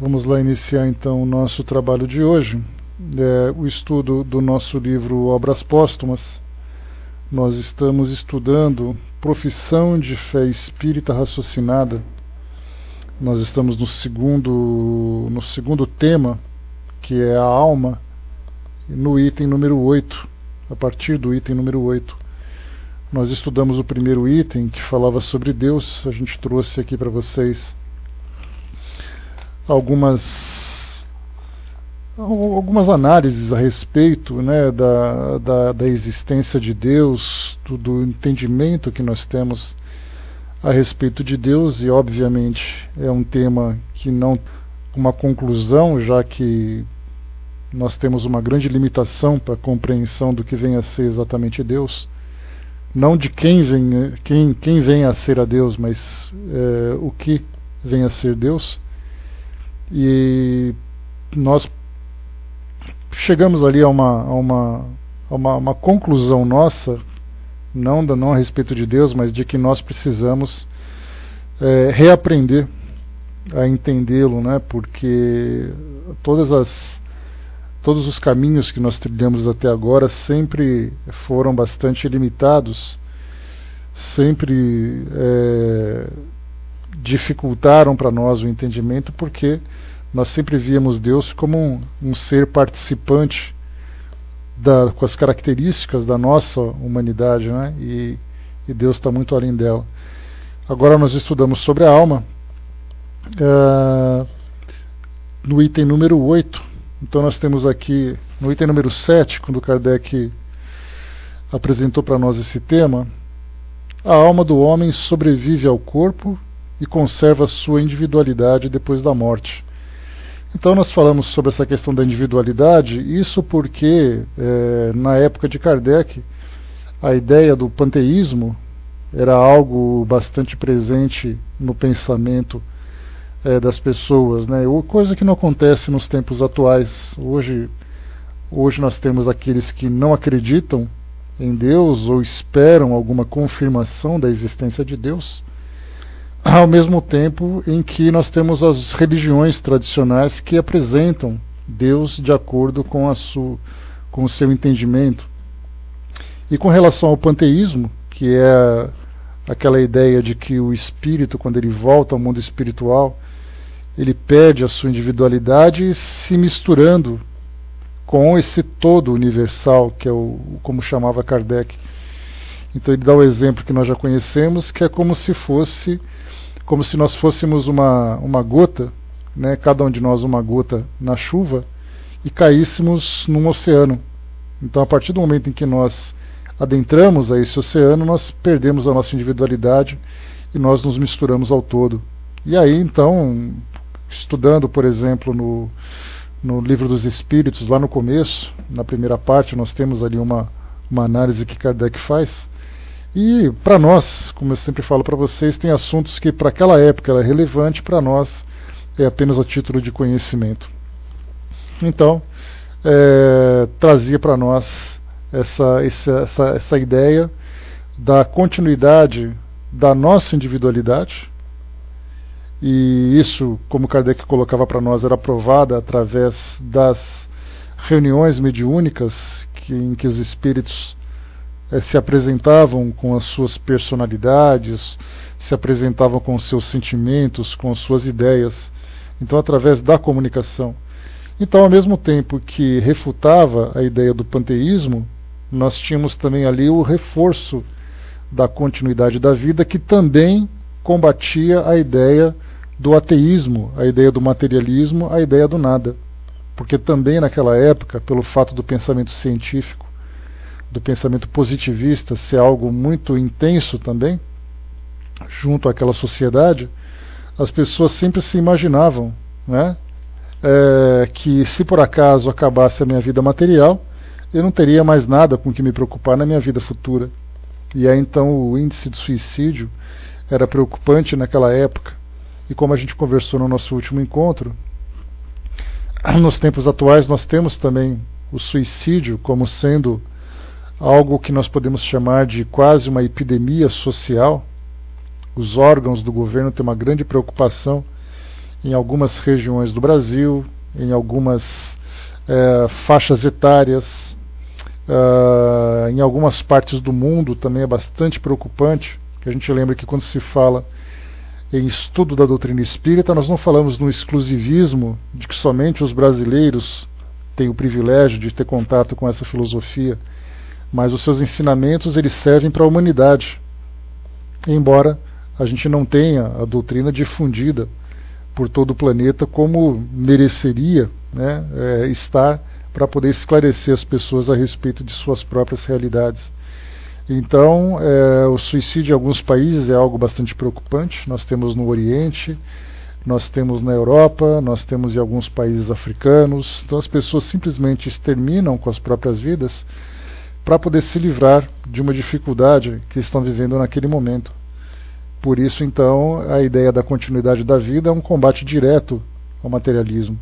Vamos lá iniciar então o nosso trabalho de hoje, o estudo do nosso livro Obras Póstumas. Nós estamos estudando Profissão de Fé Espírita Raciocinada. Nós estamos no segundo tema, que é a alma, no item número 8, a partir do item número 8. Nós estudamos o primeiro item, que falava sobre Deus. A gente trouxe aqui para vocês algumas análises a respeito, né, da existência de Deus, do entendimento que nós temos a respeito de Deus, e obviamente é um tema que não uma conclusão, já que nós temos uma grande limitação para a compreensão do que vem a ser exatamente Deus, não de quem vem a ser a Deus, mas o que vem a ser Deus. E nós chegamos ali a uma conclusão nossa, não a respeito de Deus, mas de que nós precisamos reaprender a entendê-lo, né? Porque todos os caminhos que nós trilhamos até agora sempre foram bastante limitados, sempre dificultaram para nós o entendimento, porque nós sempre víamos Deus como um ser participante com as características da nossa humanidade, né? E Deus está muito além dela. Agora nós estudamos sobre a alma, no item número 8. Então nós temos aqui, no item número 7, quando Kardec apresentou para nós esse tema, a alma do homem sobrevive ao corpo e conserva sua individualidade depois da morte. Então nós falamos sobre essa questão da individualidade, isso porque na época de Kardec a ideia do panteísmo era algo bastante presente no pensamento das pessoas, né? Coisa que não acontece nos tempos atuais. Hoje nós temos aqueles que não acreditam em Deus ou esperam alguma confirmação da existência de Deus, ao mesmo tempo em que nós temos as religiões tradicionais que apresentam Deus de acordo com o seu entendimento. E com relação ao panteísmo, que é aquela ideia de que o espírito, quando ele volta ao mundo espiritual, ele perde a sua individualidade se misturando com esse todo universal, que é como chamava Kardec. Então ele dá o exemplo que nós já conhecemos, que é como se nós fôssemos uma gota, né, cada um de nós uma gota na chuva, e caíssemos num oceano. Então a partir do momento em que nós adentramos a esse oceano, nós perdemos a nossa individualidade e nós nos misturamos ao todo. E aí então, estudando, por exemplo, no Livro dos Espíritos, lá no começo, na primeira parte, nós temos ali uma análise que Kardec faz. E para nós, como eu sempre falo para vocês, tem assuntos que para aquela época era relevante, para nós é apenas a título de conhecimento. Então, trazia para nós essa ideia da continuidade da nossa individualidade. E isso, como Kardec colocava para nós, era provada através das reuniões mediúnicas em que os espíritos se apresentavam com as suas personalidades, se apresentavam com os seus sentimentos, com as suas ideias. Então, através da comunicação. Então, ao mesmo tempo que refutava a ideia do panteísmo, nós tínhamos também ali o reforço da continuidade da vida, que também combatia a ideia do ateísmo, a ideia do materialismo, a ideia do nada. Porque também naquela época, pelo fato do pensamento científico, do pensamento positivista ser algo muito intenso também, junto àquela sociedade, as pessoas sempre se imaginavam, né, que se por acaso acabasse a minha vida material, eu não teria mais nada com que me preocupar na minha vida futura. E aí então o índice de suicídio era preocupante naquela época. E como a gente conversou no nosso último encontro, nos tempos atuais nós temos também o suicídio como sendo algo que nós podemos chamar de quase uma epidemia social. Os órgãos do governo têm uma grande preocupação em algumas regiões do Brasil, em algumas faixas etárias, em algumas partes do mundo também é bastante preocupante, que a gente lembra que quando se fala em estudo da doutrina espírita, nós não falamos no exclusivismo de que somente os brasileiros têm o privilégio de ter contato com essa filosofia, mas os seus ensinamentos eles servem para a humanidade, embora a gente não tenha a doutrina difundida por todo o planeta como mereceria, né, estar para poder esclarecer as pessoas a respeito de suas próprias realidades. Então, o suicídio em alguns países é algo bastante preocupante. Nós temos no Oriente, nós temos na Europa, nós temos em alguns países africanos. Então as pessoas simplesmente exterminam com as próprias vidas para poder se livrar de uma dificuldade que estão vivendo naquele momento. Por isso, então, a ideia da continuidade da vida é um combate direto ao materialismo.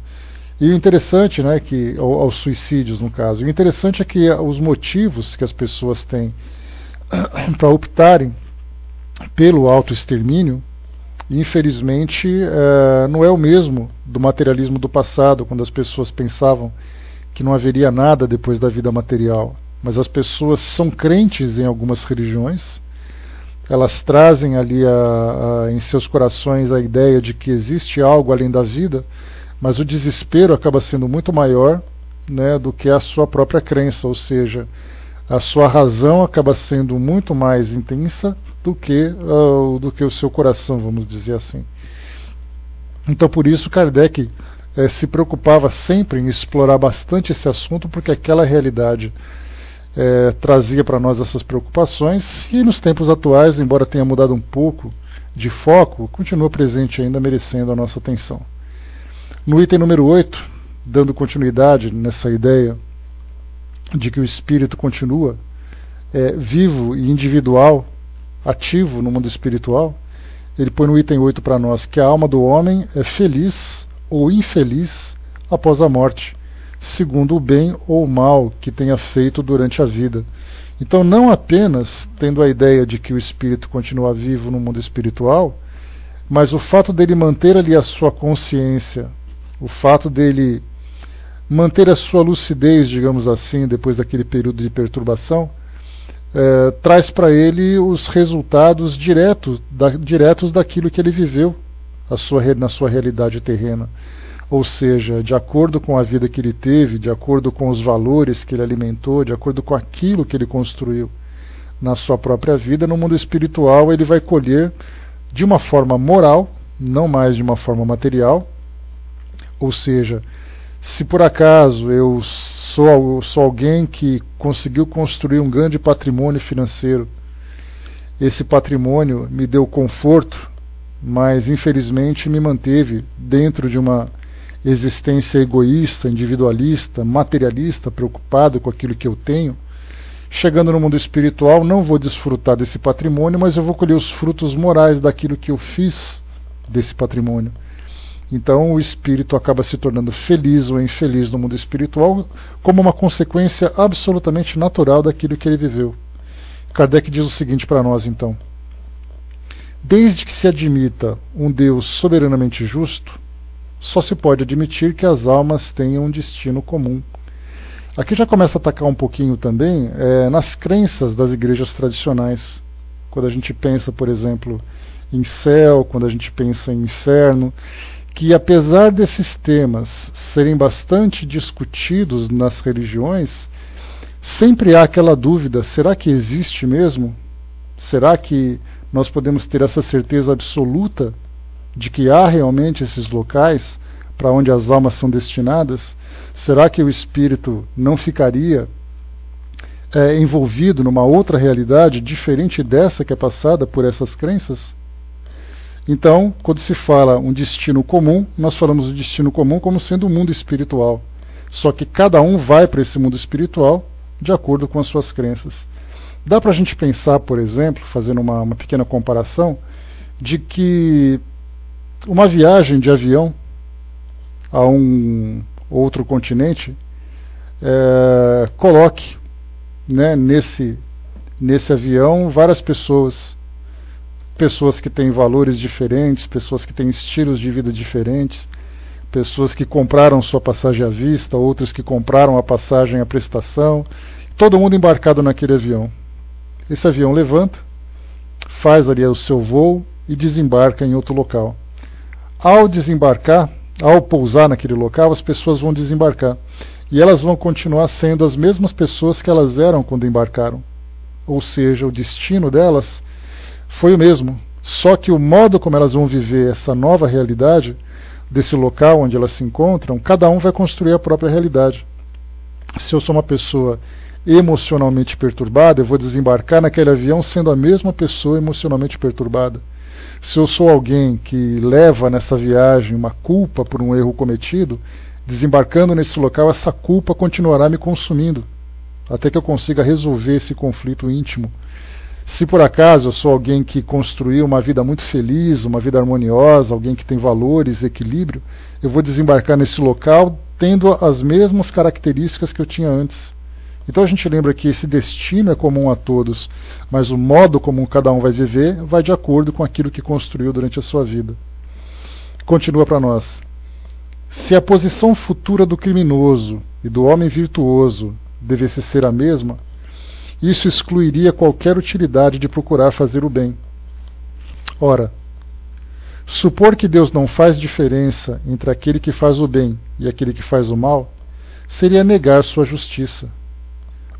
E o interessante, né, que aos suicídios, no caso, o interessante é que os motivos que as pessoas têm para optarem pelo autoextermínio, infelizmente, não é o mesmo do materialismo do passado, quando as pessoas pensavam que não haveria nada depois da vida material. Mas as pessoas são crentes em algumas religiões, elas trazem ali em seus corações a ideia de que existe algo além da vida, mas o desespero acaba sendo muito maior, né, do que a sua própria crença, ou seja, a sua razão acaba sendo muito mais intensa do que o seu coração, vamos dizer assim. Então, por isso, Kardec se preocupava sempre em explorar bastante esse assunto, porque aquela realidade trazia para nós essas preocupações, e nos tempos atuais, embora tenha mudado um pouco de foco, continua presente ainda, merecendo a nossa atenção. No item número 8, dando continuidade nessa ideia de que o espírito continua vivo e individual, ativo no mundo espiritual, ele põe no item 8 para nós que a alma do homem é feliz ou infeliz após a morte, segundo o bem ou o mal que tenha feito durante a vida. Então, não apenas tendo a ideia de que o espírito continua vivo no mundo espiritual, mas o fato dele manter ali a sua consciência, o fato dele manter a sua lucidez, digamos assim, depois daquele período de perturbação, traz para ele os resultados diretos daquilo que ele viveu na sua realidade terrena. Ou seja, de acordo com a vida que ele teve, de acordo com os valores que ele alimentou, de acordo com aquilo que ele construiu na sua própria vida, no mundo espiritual ele vai colher de uma forma moral, não mais de uma forma material. Ou seja, se por acaso eu sou alguém que conseguiu construir um grande patrimônio financeiro, esse patrimônio me deu conforto, mas infelizmente me manteve dentro de uma existência egoísta, individualista, materialista, preocupado com aquilo que eu tenho. Chegando no mundo espiritual, não vou desfrutar desse patrimônio, mas eu vou colher os frutos morais daquilo que eu fiz desse patrimônio. Então o espírito acaba se tornando feliz ou infeliz no mundo espiritual como uma consequência absolutamente natural daquilo que ele viveu. Kardec diz o seguinte para nós, então: desde que se admita um Deus soberanamente justo, só se pode admitir que as almas tenham um destino comum. Aqui já começa a atacar um pouquinho também nas crenças das igrejas tradicionais. Quando a gente pensa, por exemplo, em céu, quando a gente pensa em inferno, que apesar desses temas serem bastante discutidos nas religiões, sempre há aquela dúvida: será que existe mesmo? Será que nós podemos ter essa certeza absoluta de que há realmente esses locais para onde as almas são destinadas? Será que o espírito não ficaria envolvido numa outra realidade diferente dessa que é passada por essas crenças? Então, quando se fala um destino comum, nós falamos do destino comum como sendo o mundo espiritual. Só que cada um vai para esse mundo espiritual de acordo com as suas crenças. Dá para a gente pensar, por exemplo, fazendo uma pequena comparação, de que uma viagem de avião a um outro continente coloque, né, nesse avião várias pessoas pessoas que têm valores diferentes, pessoas que têm estilos de vida diferentes, pessoas que compraram sua passagem à vista, outros que compraram a passagem à prestação, todo mundo embarcado naquele avião. Esse avião levanta, faz ali o seu voo e desembarca em outro local. Ao desembarcar, ao pousar naquele local, as pessoas vão desembarcar. E elas vão continuar sendo as mesmas pessoas que elas eram quando embarcaram. Ou seja, o destino delas foi o mesmo. Só que o modo como elas vão viver essa nova realidade, desse local onde elas se encontram, cada um vai construir a própria realidade. Se eu sou uma pessoa emocionalmente perturbada, eu vou desembarcar naquele avião sendo a mesma pessoa emocionalmente perturbada. Se eu sou alguém que leva nessa viagem uma culpa por um erro cometido, desembarcando nesse local, essa culpa continuará me consumindo, até que eu consiga resolver esse conflito íntimo. Se por acaso eu sou alguém que construiu uma vida muito feliz, uma vida harmoniosa, alguém que tem valores, equilíbrio, eu vou desembarcar nesse local tendo as mesmas características que eu tinha antes. Então a gente lembra que esse destino é comum a todos, mas o modo como cada um vai viver vai de acordo com aquilo que construiu durante a sua vida. Continua para nós. Se a posição futura do criminoso e do homem virtuoso devesse ser a mesma, isso excluiria qualquer utilidade de procurar fazer o bem. Ora, supor que Deus não faz diferença entre aquele que faz o bem e aquele que faz o mal, seria negar sua justiça.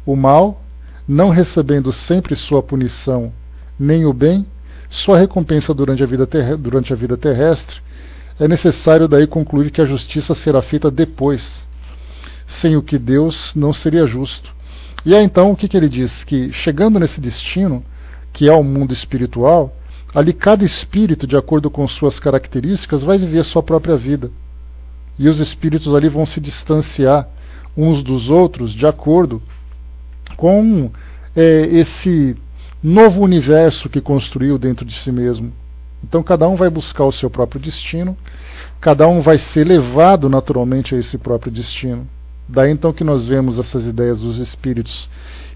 O mal, não recebendo sempre sua punição, nem o bem, sua recompensa durante a vida terrestre, é necessário daí concluir que a justiça será feita depois, sem o que Deus não seria justo. E aí então o que ele diz? Que chegando nesse destino, que é o mundo espiritual, ali cada espírito, de acordo com suas características, vai viver a sua própria vida. E os espíritos ali vão se distanciar uns dos outros de acordo com esse novo universo que construiu dentro de si mesmo. Então cada um vai buscar o seu próprio destino, cada um vai ser levado naturalmente a esse próprio destino. Daí então que nós vemos essas ideias dos espíritos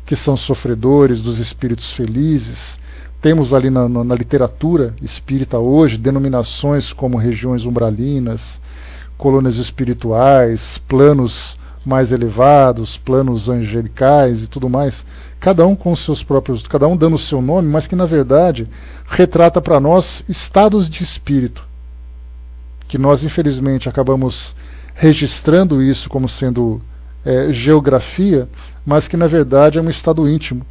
que são sofredores, dos espíritos felizes. Temos ali na literatura espírita hoje denominações como regiões umbralinas, colônias espirituais, planos mais elevados, planos angelicais e tudo mais, cada um com seus próprios, cada um dando o seu nome, mas que na verdade retrata para nós estados de espírito, que nós infelizmente acabamos registrando isso como sendo geografia, mas que na verdade é um estado íntimo.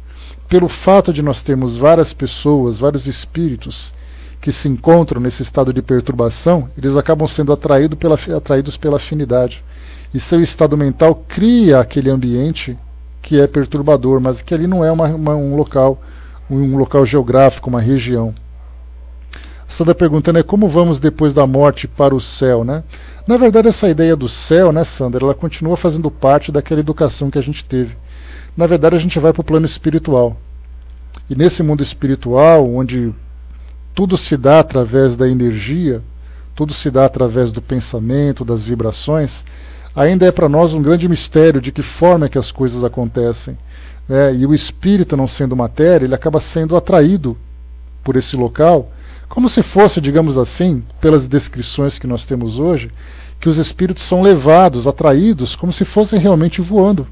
Pelo fato de nós termos várias pessoas, vários espíritos que se encontram nesse estado de perturbação, eles acabam sendo atraídos pela afinidade. E seu estado mental cria aquele ambiente que é perturbador, mas que ali não é um local geográfico, uma região. Sandra perguntando como vamos depois da morte para o céu, né? Na verdade, essa ideia do céu, né, Sandra, ela continua fazendo parte daquela educação que a gente teve. Na verdade, a gente vai para o plano espiritual. E nesse mundo espiritual, onde tudo se dá através da energia, tudo se dá através do pensamento, das vibrações, ainda é para nós um grande mistério de que forma é que as coisas acontecem. Né? E o espírito, não sendo matéria, ele acaba sendo atraído por esse local, como se fosse, digamos assim, pelas descrições que nós temos hoje, que os espíritos são levados, atraídos, como se fossem realmente voando.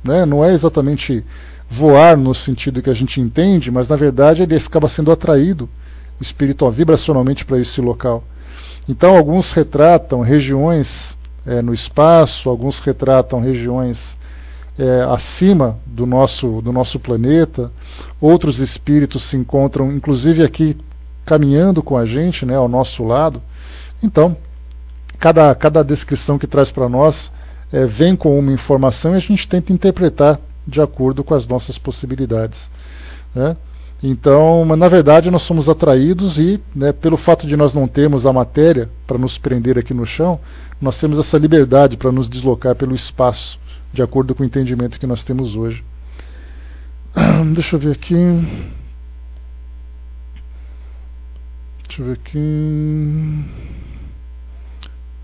Né? Não é exatamente voar no sentido que a gente entende, mas na verdade ele acaba sendo atraído espiritual, vibracionalmente para esse local. Então alguns retratam regiões no espaço, alguns retratam regiões acima do nosso planeta, outros espíritos se encontram inclusive aqui caminhando com a gente, né, ao nosso lado. Então cada descrição que traz para nós vem com uma informação e a gente tenta interpretar de acordo com as nossas possibilidades, né? Então, na verdade, nós somos atraídos e, né, pelo fato de nós não termos a matéria para nos prender aqui no chão, nós temos essa liberdade para nos deslocar pelo espaço, de acordo com o entendimento que nós temos hoje. Deixa eu ver aqui.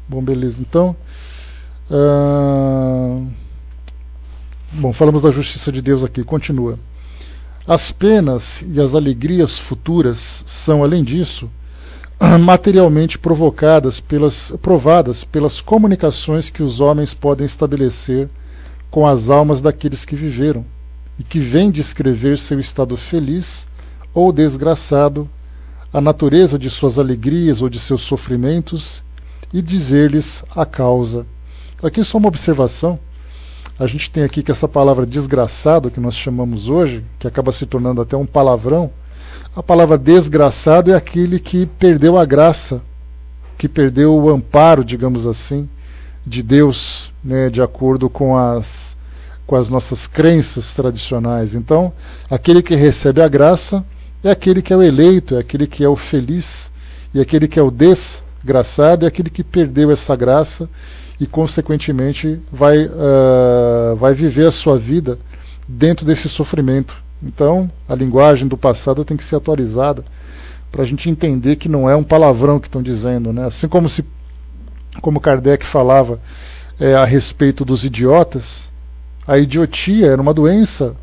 Bom, beleza. Então, bom, falamos da justiça de Deus aqui. Continua. As penas e as alegrias futuras são, além disso, materialmente provadas pelas comunicações que os homens podem estabelecer com as almas daqueles que viveram, e que vêm descrever seu estado feliz ou desgraçado, a natureza de suas alegrias ou de seus sofrimentos, e dizer-lhes a causa. Aqui só uma observação. A gente tem aqui que essa palavra desgraçado, que nós chamamos hoje, que acaba se tornando até um palavrão, a palavra desgraçado é aquele que perdeu a graça, que perdeu o amparo, digamos assim, de Deus, né, de acordo com as nossas crenças tradicionais. Então, aquele que recebe a graça é aquele que é o eleito, é aquele que é o feliz, e aquele que é o desgraçado é aquele que perdeu essa graça e, consequentemente, vai viver a sua vida dentro desse sofrimento. Então, a linguagem do passado tem que ser atualizada para a gente entender que não é um palavrão que estão dizendo, né? Assim como Kardec falava a respeito dos idiotas, a idiotia era uma doença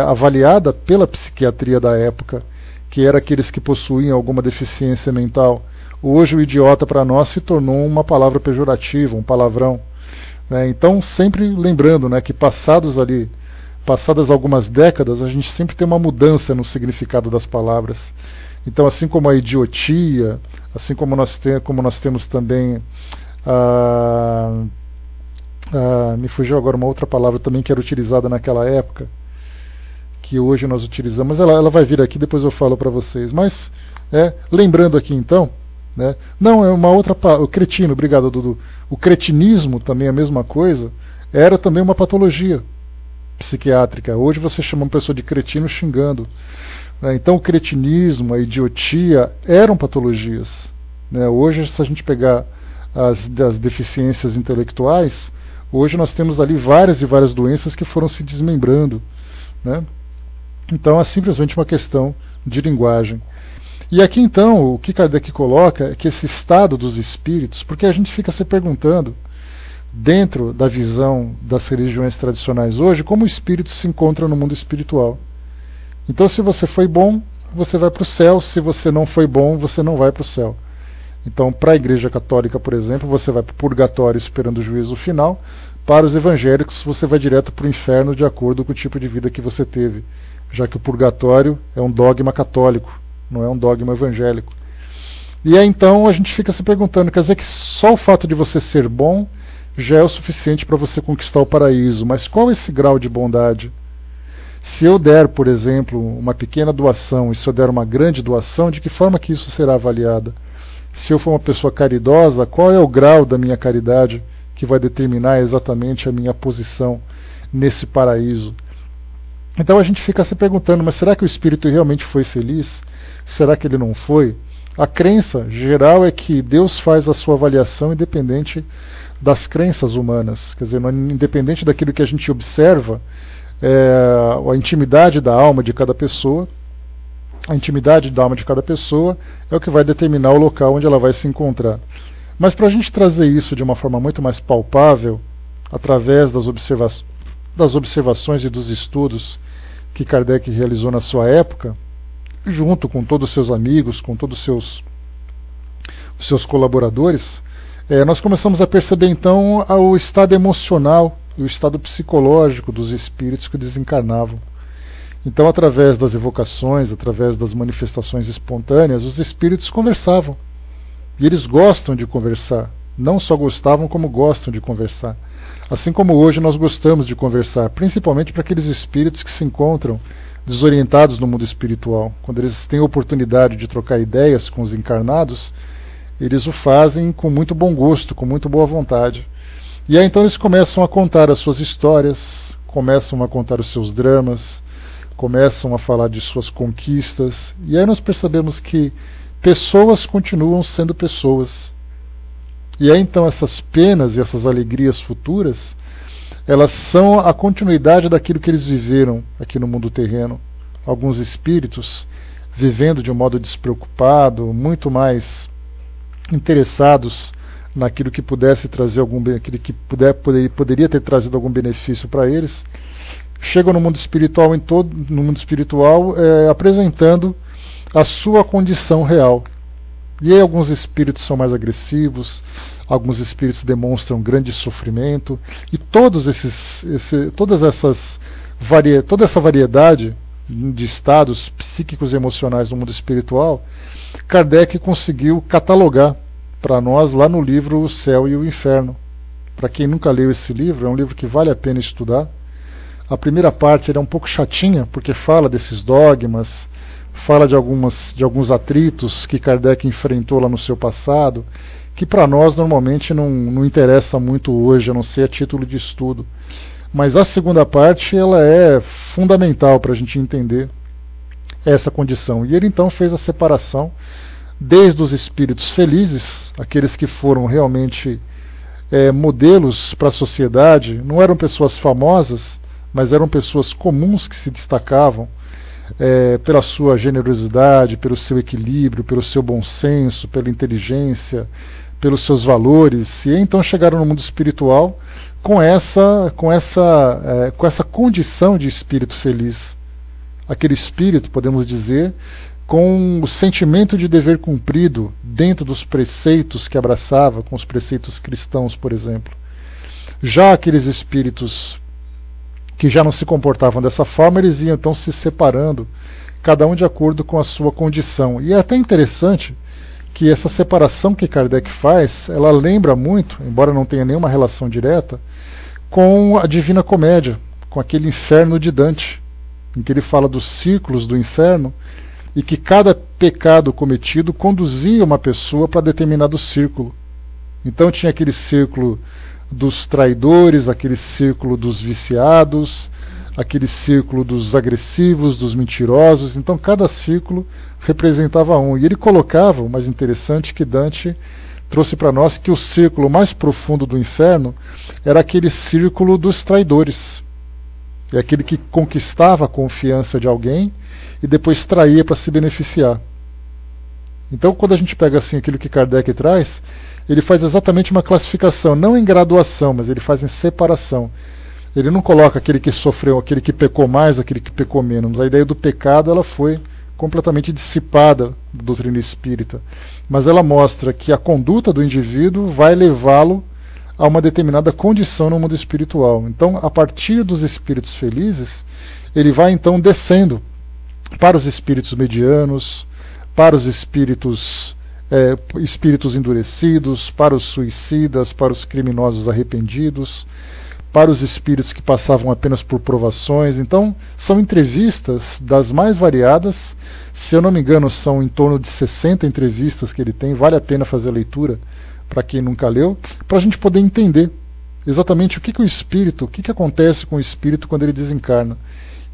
avaliada pela psiquiatria da época, que era aqueles que possuíam alguma deficiência mental. Hoje o idiota para nós se tornou uma palavra pejorativa, um palavrão, né? Então, sempre lembrando, né, que passadas algumas décadas, a gente sempre tem uma mudança no significado das palavras. Então, assim como a idiotia, assim como nós temos também me fugiu agora uma outra palavra também que era utilizada naquela época, que hoje nós utilizamos, ela vai vir aqui, depois eu falo para vocês. Mas, lembrando aqui então, né, não, é uma outra palavra, o cretino, obrigado Dudu, o cretinismo também é a mesma coisa, era também uma patologia psiquiátrica. Hoje você chama uma pessoa de cretino xingando, né? Então o cretinismo, a idiotia eram patologias, né? Hoje, se a gente pegar as deficiências intelectuais, hoje nós temos ali várias e várias doenças que foram se desmembrando, né? Então é simplesmente uma questão de linguagem. E aqui então o que Kardec coloca é que esse estado dos espíritos, porque a gente fica se perguntando, dentro da visão das religiões tradicionais hoje, como o espírito se encontra no mundo espiritual. Então, se você foi bom, você vai para o céu; se você não foi bom, você não vai para o céu. Então, para a Igreja Católica, por exemplo, você vai para o purgatório esperando o juízo final. Para os evangélicos, você vai direto para o inferno de acordo com o tipo de vida que você teve, já que o purgatório é um dogma católico, não é um dogma evangélico. E aí então a gente fica se perguntando, quer dizer que só o fato de você ser bom já é o suficiente para você conquistar o paraíso, mas qual é esse grau de bondade? Se eu der, por exemplo, uma pequena doação, e se eu der uma grande doação, de que forma que isso será avaliada? Se eu for uma pessoa caridosa, qual é o grau da minha caridade que vai determinar exatamente a minha posição nesse paraíso? Então a gente fica se perguntando, mas será que o espírito realmente foi feliz? Será que ele não foi? A crença geral é que Deus faz a sua avaliação independente das crenças humanas, quer dizer, independente daquilo que a gente observa, a intimidade da alma de cada pessoa, é o que vai determinar o local onde ela vai se encontrar. Mas para a gente trazer isso de uma forma muito mais palpável, através das observações e dos estudos que Kardec realizou na sua época, junto com todos os seus amigos, com todos os seus colaboradores, nós começamos a perceber então o estado emocional e o estado psicológico dos espíritos que desencarnavam. Então, através das evocações, através das manifestações espontâneas, os espíritos conversavam. E eles gostam de conversar. Não só gostavam, como gostam de conversar. Assim como hoje nós gostamos de conversar, principalmente para aqueles espíritos que se encontram desorientados no mundo espiritual. Quando eles têm a oportunidade de trocar ideias com os encarnados, eles o fazem com muito bom gosto, com muito boa vontade. E aí então eles começam a contar as suas histórias, começam a contar os seus dramas, começam a falar de suas conquistas. E aí nós percebemos que pessoas continuam sendo pessoas. E aí então essas penas e essas alegrias futuras, elas são a continuidade daquilo que eles viveram aqui no mundo terreno. Alguns espíritos vivendo de um modo despreocupado, muito mais interessados naquilo que pudesse trazer aquilo que poderia ter trazido algum benefício para eles, chegam no mundo espiritual, no mundo espiritual apresentando a sua condição real. E aí alguns espíritos são mais agressivos, alguns espíritos demonstram grande sofrimento, e toda essa variedade de estados psíquicos e emocionais no mundo espiritual, Kardec conseguiu catalogar para nós lá no livro O Céu e o Inferno. Para quem nunca leu esse livro, é um livro que vale a pena estudar. A primeira parte é um pouco chatinha, porque fala desses dogmas, fala de alguns atritos que Kardec enfrentou lá no seu passado, que para nós normalmente não interessa muito hoje, a não ser a título de estudo. Mas a segunda parte ela é fundamental para a gente entender essa condição. E ele então fez a separação desde os espíritos felizes, aqueles que foram realmente modelos para a sociedade, não eram pessoas famosas, mas eram pessoas comuns que se destacavam pela sua generosidade, pelo seu equilíbrio, pelo seu bom senso, pela inteligência, pelos seus valores, e então chegaram no mundo espiritual com essa condição de espírito feliz. Aquele espírito, podemos dizer, com o sentimento de dever cumprido dentro dos preceitos que abraçava, com os preceitos cristãos, por exemplo. Já aqueles espíritos que já não se comportavam dessa forma, eles iam então se separando, cada um de acordo com a sua condição. E é até interessante que essa separação que Kardec faz, ela lembra muito, embora não tenha nenhuma relação direta, com a Divina Comédia, com aquele inferno de Dante, em que ele fala dos círculos do inferno e que cada pecado cometido conduzia uma pessoa para determinado círculo. Então tinha aquele círculo dos traidores, aquele círculo dos viciados, aquele círculo dos agressivos, dos mentirosos. Então cada círculo representava um. E ele colocava, o mais interessante, que Dante trouxe para nós, que o círculo mais profundo do inferno era aquele círculo dos traidores. É aquele que conquistava a confiança de alguém e depois traía para se beneficiar. Então, quando a gente pega assim aquilo que Kardec traz, ele faz exatamente uma classificação, não em graduação, mas ele faz em separação. Ele não coloca aquele que sofreu, aquele que pecou mais, aquele que pecou menos. A ideia do pecado ela foi completamente dissipada da doutrina espírita. Mas ela mostra que a conduta do indivíduo vai levá-lo a uma determinada condição no mundo espiritual. Então, a partir dos espíritos felizes, ele vai então descendo para os espíritos medianos, para os espíritos endurecidos, para os suicidas, para os criminosos arrependidos, para os espíritos que passavam apenas por provações. Então, são entrevistas das mais variadas. Se eu não me engano, são em torno de 60 entrevistas que ele tem. Vale a pena fazer a leitura, para quem nunca leu, para a gente poder entender exatamente o que acontece com o espírito quando ele desencarna.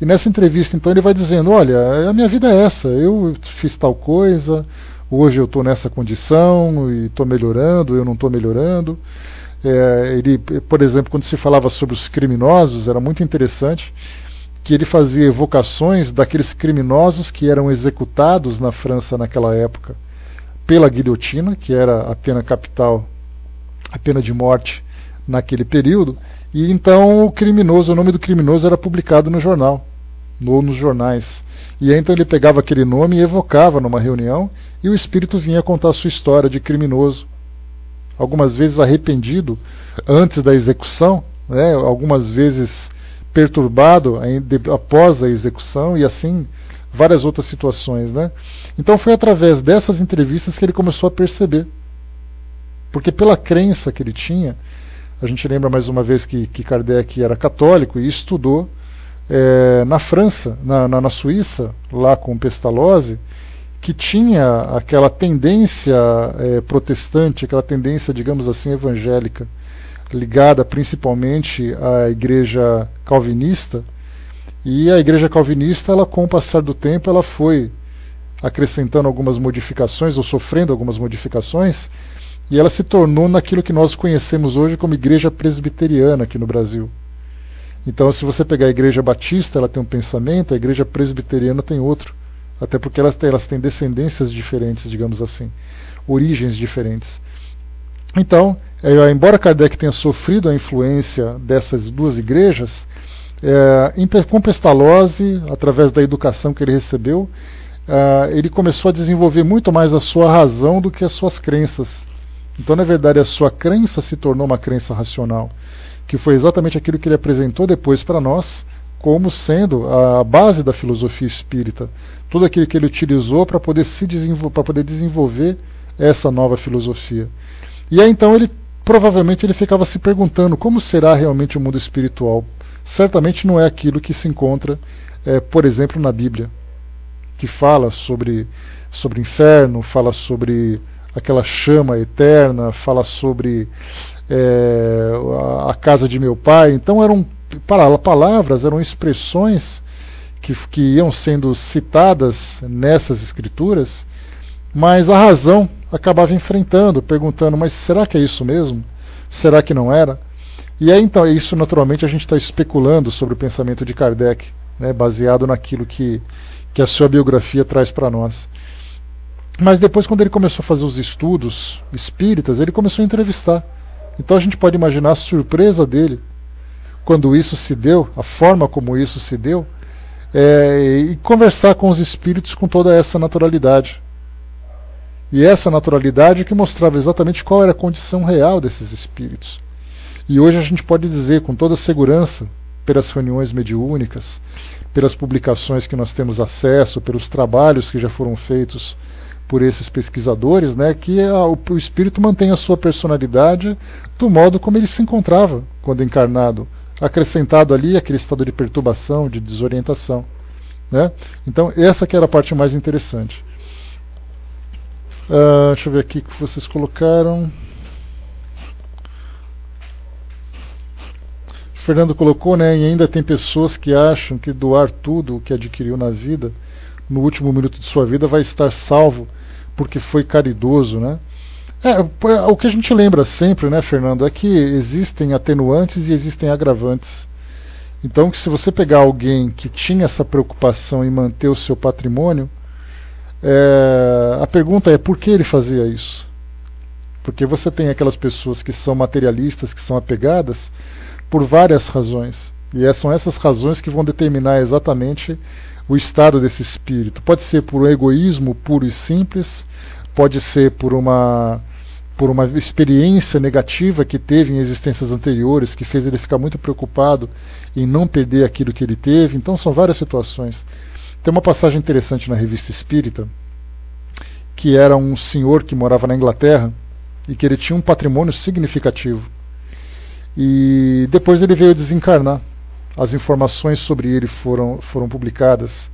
E nessa entrevista, então, ele vai dizendo, olha, a minha vida é essa, eu fiz tal coisa, hoje eu estou nessa condição, e estou melhorando, eu não estou melhorando. Ele, por exemplo, quando se falava sobre os criminosos, era muito interessante que ele fazia evocações daqueles criminosos que eram executados na França naquela época pela guilhotina, que era a pena capital, a pena de morte naquele período, e então o nome do criminoso era publicado no jornal, ou nos jornais. E aí, então ele pegava aquele nome e evocava numa reunião, e o espírito vinha contar a sua história de criminoso, algumas vezes arrependido antes da execução, né, algumas vezes perturbado após a execução, e assim várias outras situações, né? Então foi através dessas entrevistas que ele começou a perceber. Porque pela crença que ele tinha, a gente lembra mais uma vez que Kardec era católico e estudou na França, na Suíça, lá com Pestalozzi, que tinha aquela tendência protestante, aquela tendência, digamos assim, evangélica, ligada principalmente à igreja calvinista. E a igreja calvinista, ela, com o passar do tempo, ela foi acrescentando algumas modificações, ou sofrendo algumas modificações, e ela se tornou naquilo que nós conhecemos hoje como igreja presbiteriana aqui no Brasil. Então, se você pegar a igreja batista, ela tem um pensamento, a igreja presbiteriana tem outro, até porque elas têm descendências diferentes, digamos assim, origens diferentes. Então, embora Kardec tenha sofrido a influência dessas duas igrejas, Com Pestalozzi, através da educação que ele recebeu, ele começou a desenvolver muito mais a sua razão do que as suas crenças. Então, na verdade, a sua crença se tornou uma crença racional, que foi exatamente aquilo que ele apresentou depois para nós, como sendo a base da filosofia espírita. Tudo aquilo que ele utilizou para poder desenvolver essa nova filosofia. E aí, então, provavelmente ele ficava se perguntando como será realmente o mundo espiritual. Certamente não é aquilo que se encontra, por exemplo, na Bíblia, que fala sobre inferno, fala sobre aquela chama eterna, fala sobre a casa de meu pai. Então eram palavras, eram expressões que iam sendo citadas nessas escrituras, mas a razão acabava enfrentando, perguntando, mas será que é isso mesmo? Será que não era? E aí, então, isso naturalmente a gente está especulando sobre o pensamento de Kardec, né, baseado naquilo que a sua biografia traz para nós. Mas depois, quando ele começou a fazer os estudos espíritas, ele começou a entrevistar. Então a gente pode imaginar a surpresa dele quando isso se deu, a forma como isso se deu, e conversar com os espíritos com toda essa naturalidade. E essa naturalidade que mostrava exatamente qual era a condição real desses espíritos. E hoje a gente pode dizer com toda segurança, pelas reuniões mediúnicas, pelas publicações que nós temos acesso, pelos trabalhos que já foram feitos por esses pesquisadores, né, que o espírito mantém a sua personalidade do modo como ele se encontrava quando encarnado, acrescentado ali aquele estado de perturbação, de desorientação, né? Então essa que era a parte mais interessante. Deixa eu ver aqui o que vocês colocaram. Fernando colocou, né, e ainda tem pessoas que acham que doar tudo o que adquiriu na vida, no último minuto de sua vida, vai estar salvo porque foi caridoso, né? O que a gente lembra sempre, né, Fernando, é que existem atenuantes e existem agravantes. Então, que se você pegar alguém que tinha essa preocupação em manter o seu patrimônio, a pergunta é por que ele fazia isso? Porque você tem aquelas pessoas que são materialistas, que são apegadas, por várias razões. E são essas razões que vão determinar exatamente o estado desse espírito. Pode ser por um egoísmo puro e simples, pode ser por uma experiência negativa que teve em existências anteriores, que fez ele ficar muito preocupado em não perder aquilo que ele teve. Então são várias situações. Tem uma passagem interessante na Revista Espírita, que era um senhor que morava na Inglaterra e que ele tinha um patrimônio significativo. E depois ele veio desencarnar. As informações sobre ele foram publicadas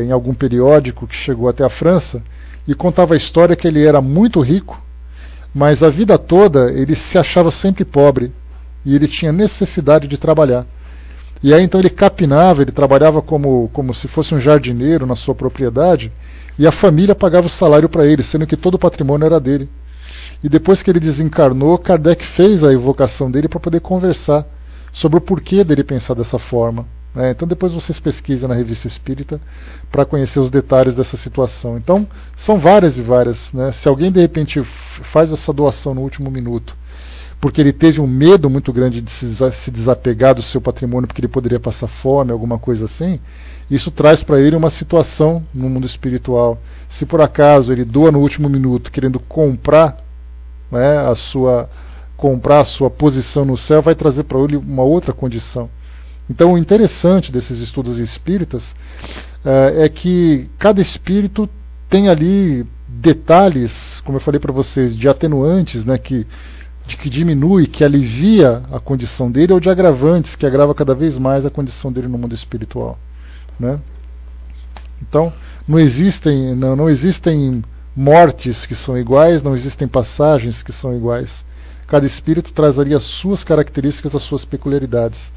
em algum periódico que chegou até a França e contava a história que ele era muito rico, mas a vida toda ele se achava sempre pobre e ele tinha necessidade de trabalhar. E aí então ele capinava, ele trabalhava como se fosse um jardineiro na sua propriedade e a família pagava o salário para ele, sendo que todo o patrimônio era dele. E depois que ele desencarnou, Kardec fez a evocação dele para poder conversar sobre o porquê dele pensar dessa forma. Então depois vocês pesquisem na Revista Espírita para conhecer os detalhes dessa situação. Então são várias e várias. Né? Se alguém de repente faz essa doação no último minuto, porque ele teve um medo muito grande de se desapegar do seu patrimônio, porque ele poderia passar fome, alguma coisa assim, isso traz para ele uma situação no mundo espiritual. Se por acaso ele doa no último minuto, querendo comprar a sua posição no céu, vai trazer para ele uma outra condição. Então o interessante desses estudos espíritas é que cada espírito tem ali detalhes, como eu falei para vocês, de atenuantes, né, que diminui, que alivia a condição dele, ou de agravantes, que agrava cada vez mais a condição dele no mundo espiritual. Né? Então não existem mortes que são iguais, não existem passagens que são iguais. Cada espírito traz ali as suas características, as suas peculiaridades.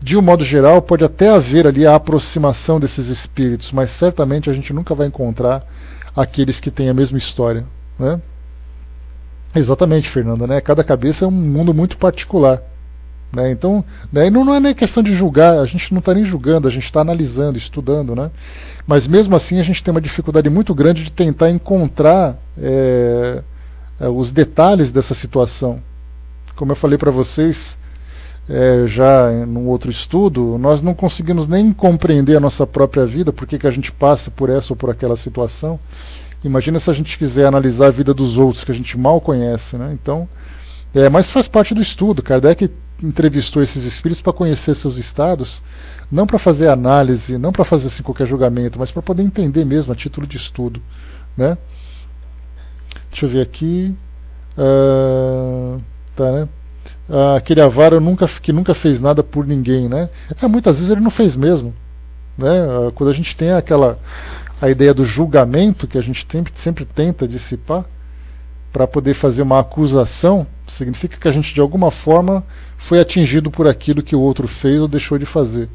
De um modo geral, pode até haver ali a aproximação desses espíritos, mas certamente a gente nunca vai encontrar aqueles que têm a mesma história. Né? Exatamente, Fernanda. Né? Cada cabeça é um mundo muito particular. Né? Então, não é nem questão de julgar, a gente não está nem julgando, a gente está analisando, estudando. Né? Mas mesmo assim a gente tem uma dificuldade muito grande de tentar encontrar os detalhes dessa situação. Como eu falei para vocês, já num outro estudo, nós não conseguimos nem compreender a nossa própria vida, por que a gente passa por essa ou por aquela situação. Imagina se a gente quiser analisar a vida dos outros, que a gente mal conhece, né? Então, mas faz parte do estudo. Kardec entrevistou esses espíritos para conhecer seus estados, não para fazer análise, não para fazer assim, qualquer julgamento, mas para poder entender mesmo, a título de estudo, né? Deixa eu ver aqui. Tá, né? Aquele avaro que nunca fez nada por ninguém, né? Muitas vezes ele não fez mesmo, né? Quando a gente tem a ideia do julgamento, que a gente sempre tenta dissipar para poder fazer uma acusação, significa que a gente de alguma forma foi atingido por aquilo que o outro fez ou deixou de fazer,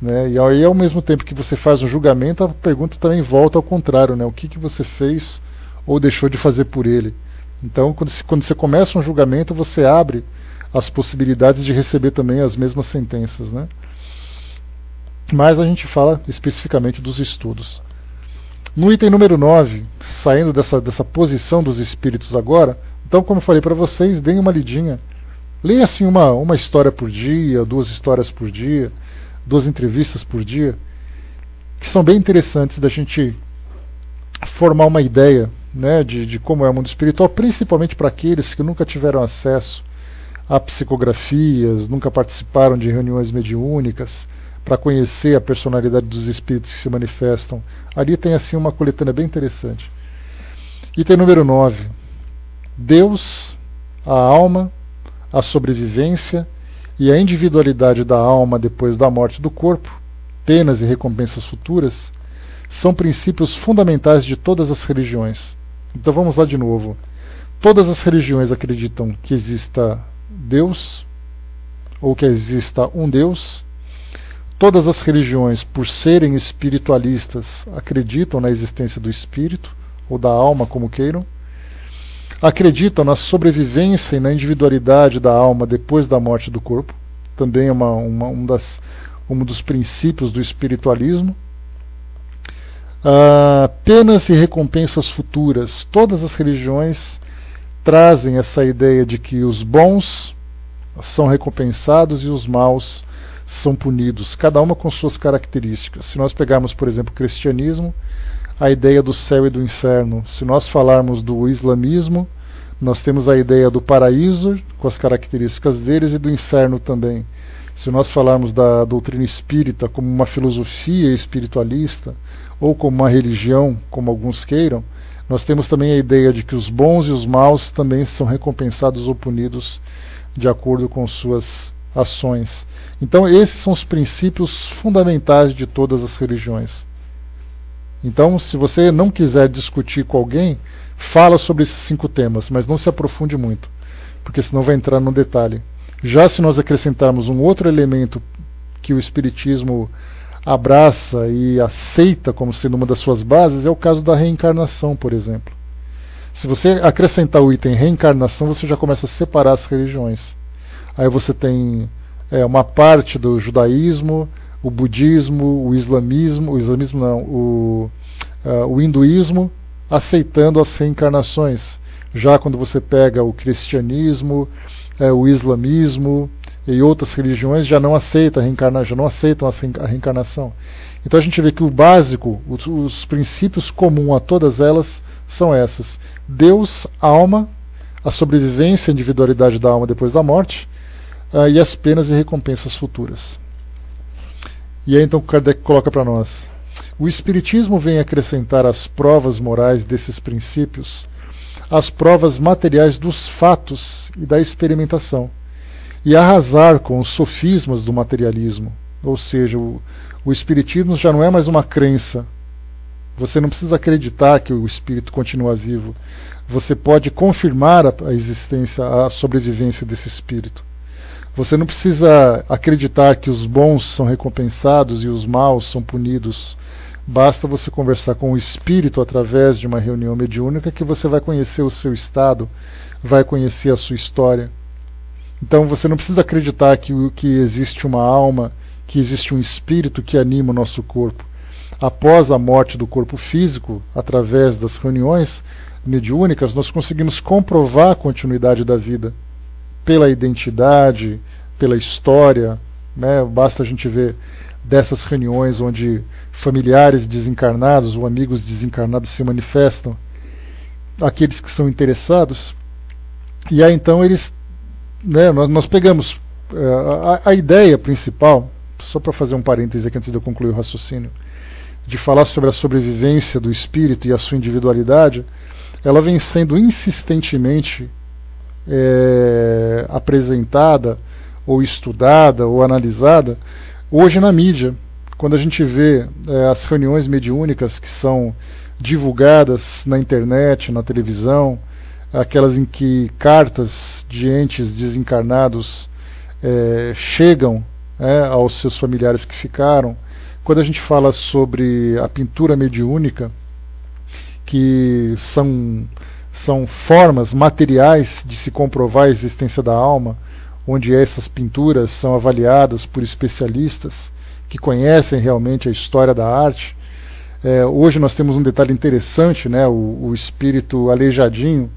né? E aí, ao mesmo tempo que você faz um julgamento, a pergunta também volta ao contrário, né? O que você fez ou deixou de fazer por ele? Então, quando você começa um julgamento, você abre as possibilidades de receber também as mesmas sentenças, né? Mas a gente fala especificamente dos estudos. No item número 9, saindo dessa posição dos espíritos agora, então, como eu falei para vocês, deem uma lidinha. Leia assim uma história por dia, 2 histórias por dia, 2 entrevistas por dia, que são bem interessantes da gente formar uma ideia, né, de como é o mundo espiritual, principalmente para aqueles que nunca tiveram acesso a psicografias, nunca participaram de reuniões mediúnicas, para conhecer a personalidade dos espíritos que se manifestam. Ali tem assim uma coletânea bem interessante. Item número 9. Deus, a alma, a sobrevivência e a individualidade da alma depois da morte do corpo, penas e recompensas futuras, são princípios fundamentais de todas as religiões. Então vamos lá de novo. Todas as religiões acreditam que exista Deus, ou que exista um Deus. Todas as religiões, por serem espiritualistas, acreditam na existência do espírito, ou da alma, como queiram. Acreditam na sobrevivência e na individualidade da alma depois da morte do corpo. Também é um dos princípios do espiritualismo. Penas e recompensas futuras. Todas as religiões trazem essa ideia de que os bons são recompensados e os maus são punidos, cada uma com suas características. Se nós pegarmos, por exemplo, o cristianismo, a ideia do céu e do inferno. Se nós falarmos do islamismo, nós temos a ideia do paraíso, com as características deles, e do inferno também. Se nós falarmos da doutrina espírita como uma filosofia espiritualista, ou como uma religião, como alguns queiram, nós temos também a ideia de que os bons e os maus também são recompensados ou punidos de acordo com suas ações. Então esses são os princípios fundamentais de todas as religiões. Então, se você não quiser discutir com alguém, fala sobre esses 5 temas, mas não se aprofunde muito, porque senão vai entrar no detalhe. Já se nós acrescentarmos um outro elemento que o Espiritismo abraça e aceita como sendo uma das suas bases, é o caso da reencarnação, por exemplo. Se você acrescentar o item reencarnação, você já começa a separar as religiões. Aí você tem uma parte do judaísmo, o budismo, o islamismo não, o hinduísmo, aceitando as reencarnações. Já quando você pega o cristianismo, o islamismo e outras religiões já não aceitam a reencarnação. Então a gente vê que o básico, os princípios comuns a todas elas são essas: Deus, alma, a sobrevivência e a individualidade da alma depois da morte, e as penas e recompensas futuras. E aí então Kardec coloca para nós: o Espiritismo vem acrescentar às provas morais desses princípios as provas materiais dos fatos e da experimentação, e arrasar com os sofismas do materialismo. Ou seja, o Espiritismo já não é mais uma crença. Você não precisa acreditar que o espírito continua vivo. Você pode confirmar a existência, a sobrevivência desse espírito. Você não precisa acreditar que os bons são recompensados e os maus são punidos. Basta você conversar com o espírito através de uma reunião mediúnica que você vai conhecer o seu estado, vai conhecer a sua história. Então você não precisa acreditar que existe uma alma, que existe um espírito que anima o nosso corpo. Após a morte do corpo físico, através das reuniões mediúnicas, nós conseguimos comprovar a continuidade da vida pela identidade, pela história, né? Basta a gente ver dessas reuniões onde familiares desencarnados ou amigos desencarnados se manifestam, aqueles que são interessados, e aí então eles, né, nós pegamos a ideia principal, só para fazer um parêntese aqui antes de eu concluir o raciocínio, de falar sobre a sobrevivência do espírito e a sua individualidade, ela vem sendo insistentemente apresentada, ou estudada, ou analisada, hoje na mídia, quando a gente vê as reuniões mediúnicas que são divulgadas na internet, na televisão, aquelas em que cartas de entes desencarnados chegam aos seus familiares que ficaram. Quando a gente fala sobre a pintura mediúnica, que são formas materiais de se comprovar a existência da alma, onde essas pinturas são avaliadas por especialistas que conhecem realmente a história da arte. Hoje nós temos um detalhe interessante, né? O espírito Aleijadinho,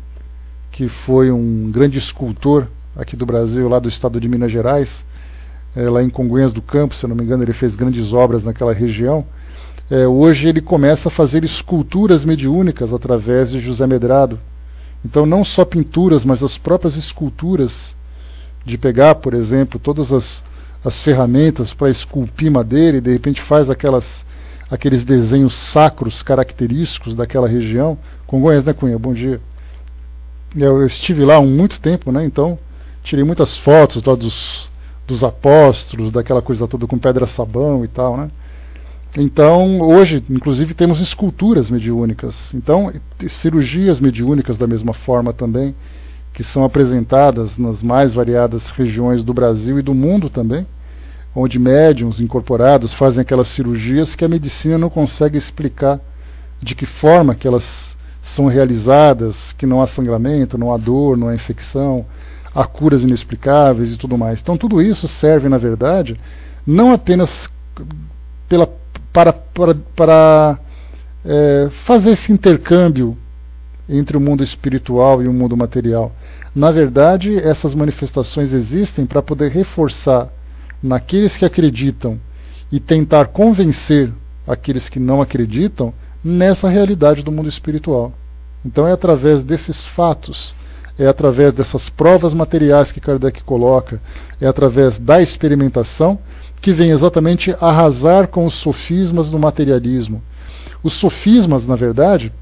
que foi um grande escultor aqui do Brasil, lá do estado de Minas Gerais, lá em Congonhas do Campo, se eu não me engano, ele fez grandes obras naquela região. Hoje ele começa a fazer esculturas mediúnicas através de José Medrado. Então não só pinturas, mas as próprias esculturas, de pegar, por exemplo, todas as ferramentas para esculpir madeira e de repente faz aqueles desenhos sacros característicos daquela região. Congonhas, né, Cunha? Bom dia. Eu estive lá há muito tempo, né? Então tirei muitas fotos lá dos apóstolos, daquela coisa toda com pedra-sabão e tal, né? Então, hoje, inclusive, temos esculturas mediúnicas. Então, cirurgias mediúnicas da mesma forma também, que são apresentadas nas mais variadas regiões do Brasil e do mundo também, onde médiuns incorporados fazem aquelas cirurgias que a medicina não consegue explicar de que forma que elas são realizadas, que não há sangramento, não há dor, não há infecção, há curas inexplicáveis e tudo mais. Então, tudo isso serve, na verdade, não apenas para fazer esse intercâmbio entre o mundo espiritual e o mundo material. Na verdade, essas manifestações existem para poder reforçar naqueles que acreditam e tentar convencer aqueles que não acreditam nessa realidade do mundo espiritual. Então é através desses fatos, é através dessas provas materiais que Kardec coloca, é através da experimentação que vem exatamente arrasar com os sofismas do materialismo. Os sofismas, na verdade,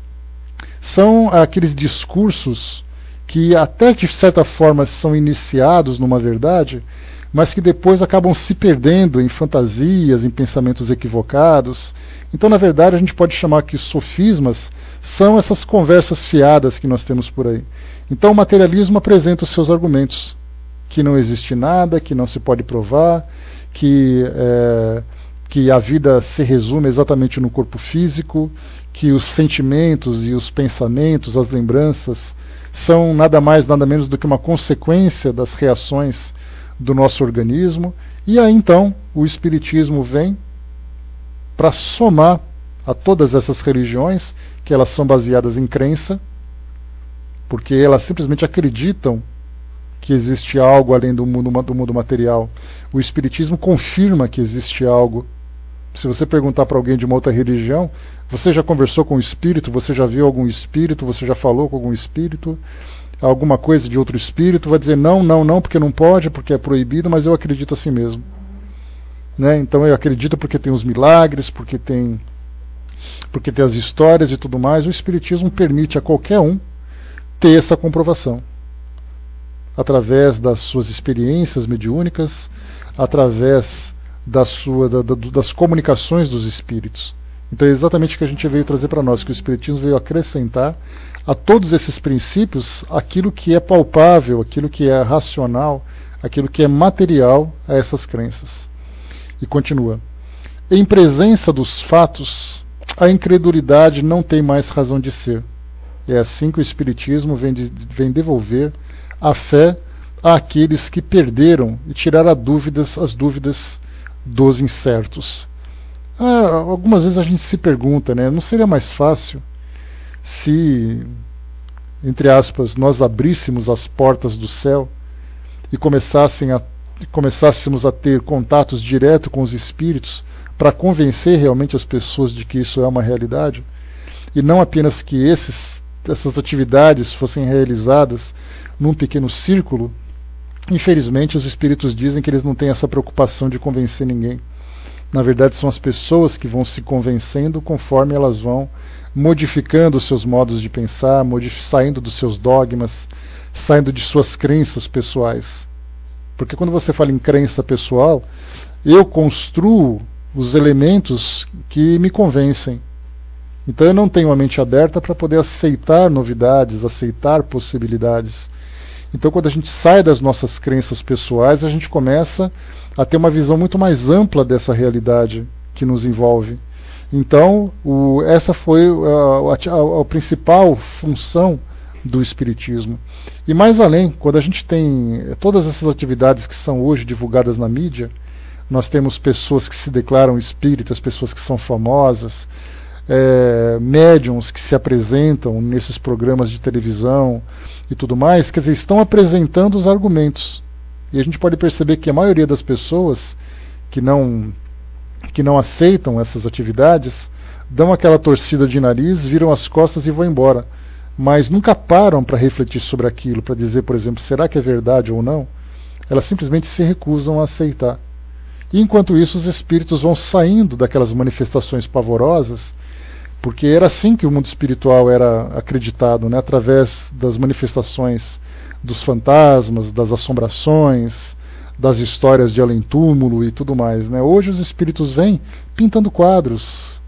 são aqueles discursos que até de certa forma são iniciados numa verdade, mas que depois acabam se perdendo em fantasias, em pensamentos equivocados. Então, na verdade, a gente pode chamar que os sofismas são essas conversas fiadas que nós temos por aí. Então, o materialismo apresenta os seus argumentos, que não existe nada, que não se pode provar, que a vida se resume exatamente no corpo físico, que os sentimentos e os pensamentos, as lembranças, são nada mais, nada menos do que uma consequência das reações do nosso organismo. E aí então o Espiritismo vem para somar a todas essas religiões, que elas são baseadas em crença, porque elas simplesmente acreditam que existe algo além do mundo material. O Espiritismo confirma que existe algo. Se você perguntar para alguém de uma outra religião, você já conversou com o espírito, você já viu algum espírito, você já falou com algum espírito, alguma coisa de outro espírito, vai dizer não, não, não, porque não pode, porque é proibido, mas eu acredito assim mesmo. Né? Então eu acredito porque tem os milagres, porque tem as histórias e tudo mais. O Espiritismo permite a qualquer um ter essa comprovação, através das suas experiências mediúnicas, através das comunicações dos espíritos. Então é exatamente o que a gente veio trazer para nós, que o Espiritismo veio acrescentar a todos esses princípios aquilo que é palpável, aquilo que é racional, aquilo que é material a essas crenças. E continua: em presença dos fatos, a incredulidade não tem mais razão de ser. É assim que o Espiritismo vem devolver a fé àqueles que perderam e tirar as dúvidas dos incertos. Algumas vezes a gente se pergunta, né, não seria mais fácil se, entre aspas, nós abríssemos as portas do céu e começassem a começássemos a ter contatos direto com os espíritos para convencer realmente as pessoas de que isso é uma realidade, e não apenas que essas atividades fossem realizadas num pequeno círculo. Infelizmente, os espíritos dizem que eles não têm essa preocupação de convencer ninguém. Na verdade, são as pessoas que vão se convencendo conforme elas vão modificando os seus modos de pensar, saindo dos seus dogmas, saindo de suas crenças pessoais. Porque quando você fala em crença pessoal, eu construo os elementos que me convencem. Então eu não tenho a mente aberta para poder aceitar novidades, aceitar possibilidades. Então quando a gente sai das nossas crenças pessoais, a gente começa a ter uma visão muito mais ampla dessa realidade que nos envolve. Então essa foi a principal função do Espiritismo. E mais além, quando a gente tem todas essas atividades que são hoje divulgadas na mídia, nós temos pessoas que se declaram espíritas, pessoas que são famosas, médiums que se apresentam nesses programas de televisão e tudo mais, quer dizer, estão apresentando os argumentos. E a gente pode perceber que a maioria das pessoas que não aceitam essas atividades dão aquela torcida de nariz, viram as costas e vão embora. Mas nunca param para refletir sobre aquilo, para dizer, por exemplo, será que é verdade ou não? Elas simplesmente se recusam a aceitar. E enquanto isso, os espíritos vão saindo daquelas manifestações pavorosas, porque era assim que o mundo espiritual era acreditado, né? Através das manifestações dos fantasmas, das assombrações, das histórias de além-túmulo e tudo mais, né? Hoje os espíritos vêm pintando quadros,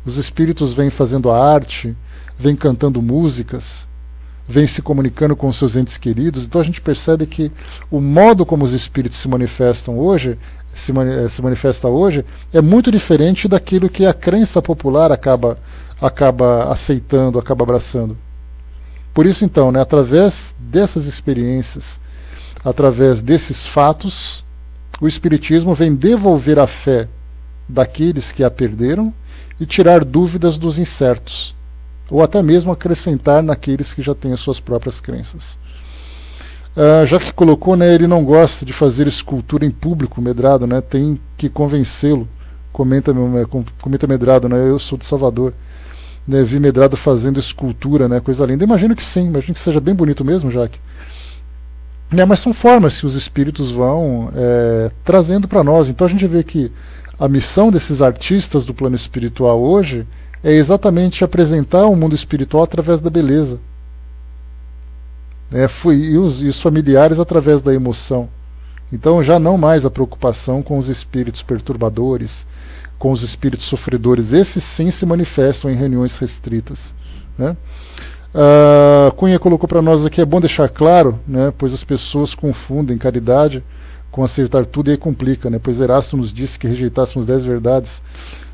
os espíritos vêm fazendo arte, vêm cantando músicas, vêm se comunicando com seus entes queridos. Então a gente percebe que o modo como os espíritos se manifestam hoje, se manifesta hoje, é muito diferente daquilo que a crença popular acaba aceitando, acaba abraçando. Por isso então, né, através dessas experiências, através desses fatos, o Espiritismo vem devolver a fé daqueles que a perderam e tirar dúvidas dos incertos, ou até mesmo acrescentar naqueles que já têm as suas próprias crenças. Já que colocou, né, ele não gosta de fazer escultura em público, Medrado, né, tem que convencê-lo. Comenta Medrado, né, eu sou de Salvador, né, vi Medrado fazendo escultura, né, coisa linda. Imagino que sim, imagino que seja bem bonito mesmo, Jaque. Mas são formas que os espíritos vão trazendo para nós. Então a gente vê que a missão desses artistas do plano espiritual hoje é exatamente apresentar o mundo espiritual através da beleza. E os familiares através da emoção. Então já não mais a preocupação com os espíritos perturbadores, com os espíritos sofredores. Esses sim se manifestam em reuniões restritas, né? Cunha colocou para nós aqui, é bom deixar claro, né, pois as pessoas confundem caridade com acertar tudo e aí complica, né, pois Erasto nos disse que rejeitássemos 10 verdades,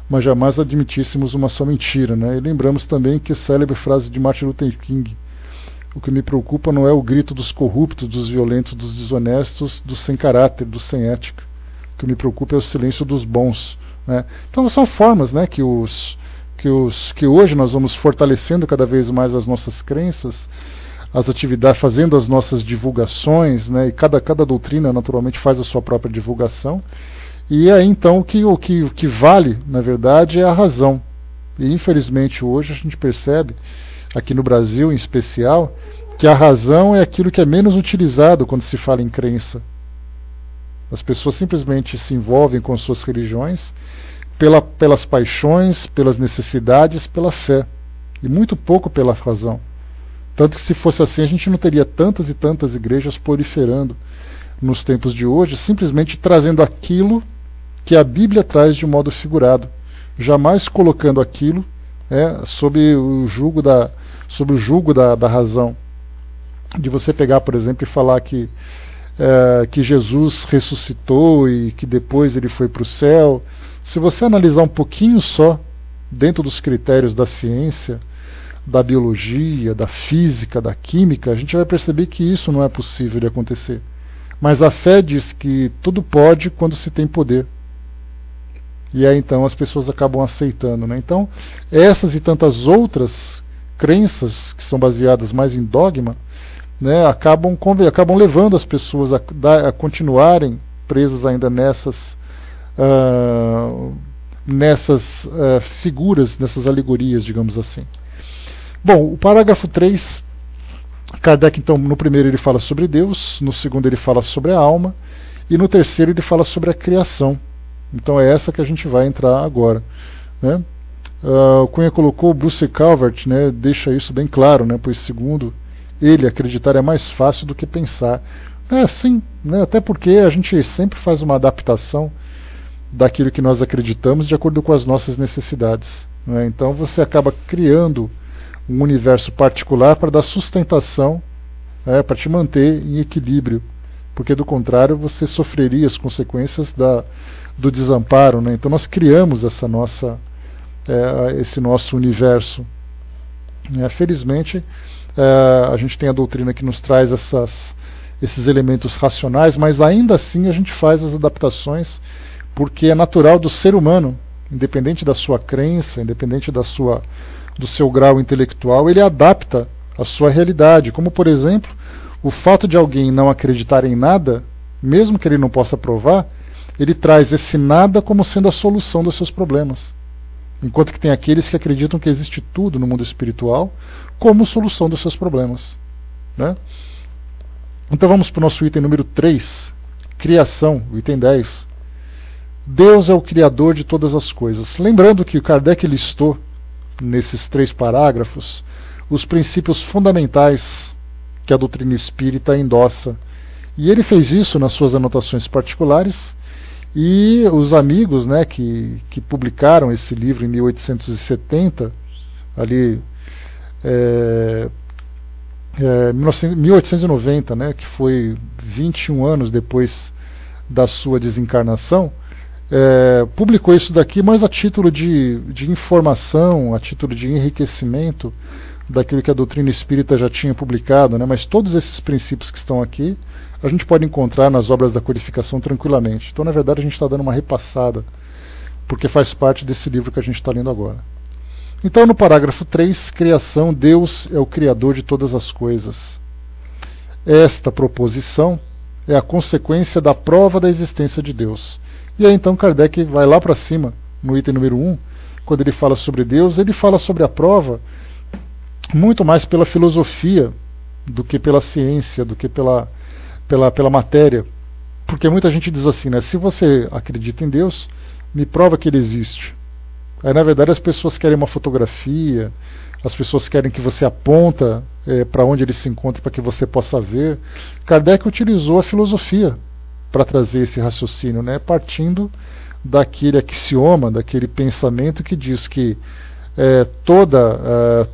mas jamais admitíssemos uma só mentira, né? E lembramos também que a célebre frase de Martin Luther King: o que me preocupa não é o grito dos corruptos, dos violentos, dos desonestos, dos sem caráter, dos sem ética. O que me preocupa é o silêncio dos bons, né? Então são formas, né, que hoje nós vamos fortalecendo cada vez mais as nossas crenças, as atividades, fazendo as nossas divulgações, né, e cada doutrina naturalmente faz a sua própria divulgação. E aí então o que vale, na verdade, é a razão. E infelizmente hoje a gente percebe, aqui no Brasil em especial, que a razão é aquilo que é menos utilizado quando se fala em crença. As pessoas simplesmente se envolvem com suas religiões pelas paixões, pelas necessidades, pela fé, e muito pouco pela razão. Tanto que se fosse assim a gente não teria tantas e tantas igrejas proliferando nos tempos de hoje, simplesmente trazendo aquilo que a Bíblia traz de modo figurado, jamais colocando aquilo sob o jugo da razão. De você pegar, por exemplo, e falar que Jesus ressuscitou e que depois ele foi para o céu. Se você analisar um pouquinho só, dentro dos critérios da ciência, da biologia, da física, da química, a gente vai perceber que isso não é possível de acontecer. Mas a fé diz que tudo pode quando se tem poder. E aí então as pessoas acabam aceitando, né? Então, essas e tantas outras crenças que são baseadas mais em dogma, né, acabam levando as pessoas a continuarem presas ainda nessas figuras, nessas alegorias, digamos assim. Bom, o parágrafo 3, Kardec, então, no primeiro ele fala sobre Deus, no segundo ele fala sobre a alma, e no terceiro ele fala sobre a criação. Então é essa que a gente vai entrar agora, né? O Cunha colocou, o Bruce Calvert, né, deixa isso bem claro, né, pois segundo ele, acreditar é mais fácil do que pensar. Sim, né, até porque a gente sempre faz uma adaptação daquilo que nós acreditamos de acordo com as nossas necessidades, né? Então você acaba criando um universo particular para dar sustentação, né, para te manter em equilíbrio, porque do contrário você sofreria as consequências do desamparo, né? Então nós criamos esse nosso universo. Felizmente a gente tem a doutrina que nos traz esses elementos racionais, mas ainda assim a gente faz as adaptações, porque é natural do ser humano, independente da sua crença, independente do seu grau intelectual, ele adapta a sua realidade, como por exemplo, o fato de alguém não acreditar em nada, mesmo que ele não possa provar, ele traz esse nada como sendo a solução dos seus problemas. Enquanto que tem aqueles que acreditam que existe tudo no mundo espiritual como solução dos seus problemas, né? Então vamos para o nosso item número 3, criação, o item 10. Deus é o Criador de todas as coisas. Lembrando que o Kardec listou, nesses 3 parágrafos, os princípios fundamentais que a doutrina espírita endossa. E ele fez isso nas suas anotações particulares, e os amigos, né, que publicaram esse livro em 1870, ali 1890, né, que foi 21 anos depois da sua desencarnação, publicou isso daqui, mas a título de informação, a título de enriquecimento daquilo que a doutrina espírita já tinha publicado, né? Mas todos esses princípios que estão aqui a gente pode encontrar nas obras da codificação tranquilamente. Então, na verdade, a gente está dando uma repassada, porque faz parte desse livro que a gente está lendo agora. Então, no parágrafo 3, criação, Deus é o Criador de todas as coisas. Esta proposição é a consequência da prova da existência de Deus. E aí, então, Kardec vai lá para cima, no item número 1, quando ele fala sobre Deus, ele fala sobre a prova muito mais pela filosofia do que pela ciência, do que pela matéria. Porque muita gente diz assim, né? Se você acredita em Deus, me prova que Ele existe. Aí, na verdade, as pessoas querem uma fotografia, as pessoas querem que você aponta para onde Ele se encontra para que você possa ver. Kardec utilizou a filosofia para trazer esse raciocínio, né? Partindo daquele axioma, daquele pensamento que diz que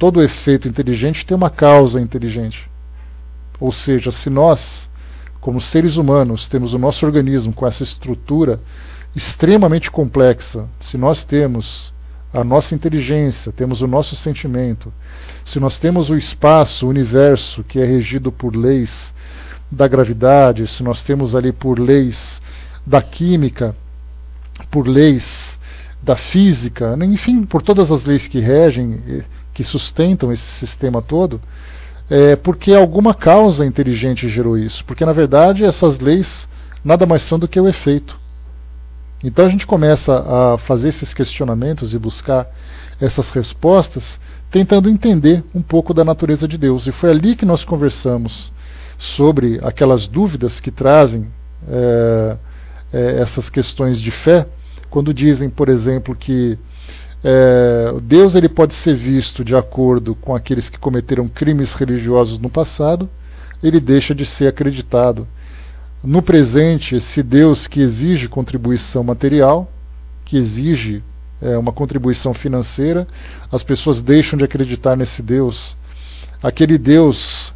todo efeito inteligente tem uma causa inteligente. Ou seja, se nós, como seres humanos, temos o nosso organismo com essa estrutura extremamente complexa, se nós temos a nossa inteligência, temos o nosso sentimento, se nós temos o espaço, o universo, que é regido por leis da gravidade, se nós temos ali por leis da química, por leis da física, enfim, por todas as leis que regem, que sustentam esse sistema todo, porque alguma causa inteligente gerou isso. Porque, na verdade, essas leis nada mais são do que o efeito. Então a gente começa a fazer esses questionamentos e buscar essas respostas, tentando entender um pouco da natureza de Deus. E foi ali que nós conversamos sobre aquelas dúvidas que trazem essas questões de fé, quando dizem, por exemplo, que Deus ele pode ser visto de acordo com aqueles que cometeram crimes religiosos no passado, ele deixa de ser acreditado. No presente, esse Deus que exige contribuição material, que exige uma contribuição financeira, as pessoas deixam de acreditar nesse Deus. Aquele Deus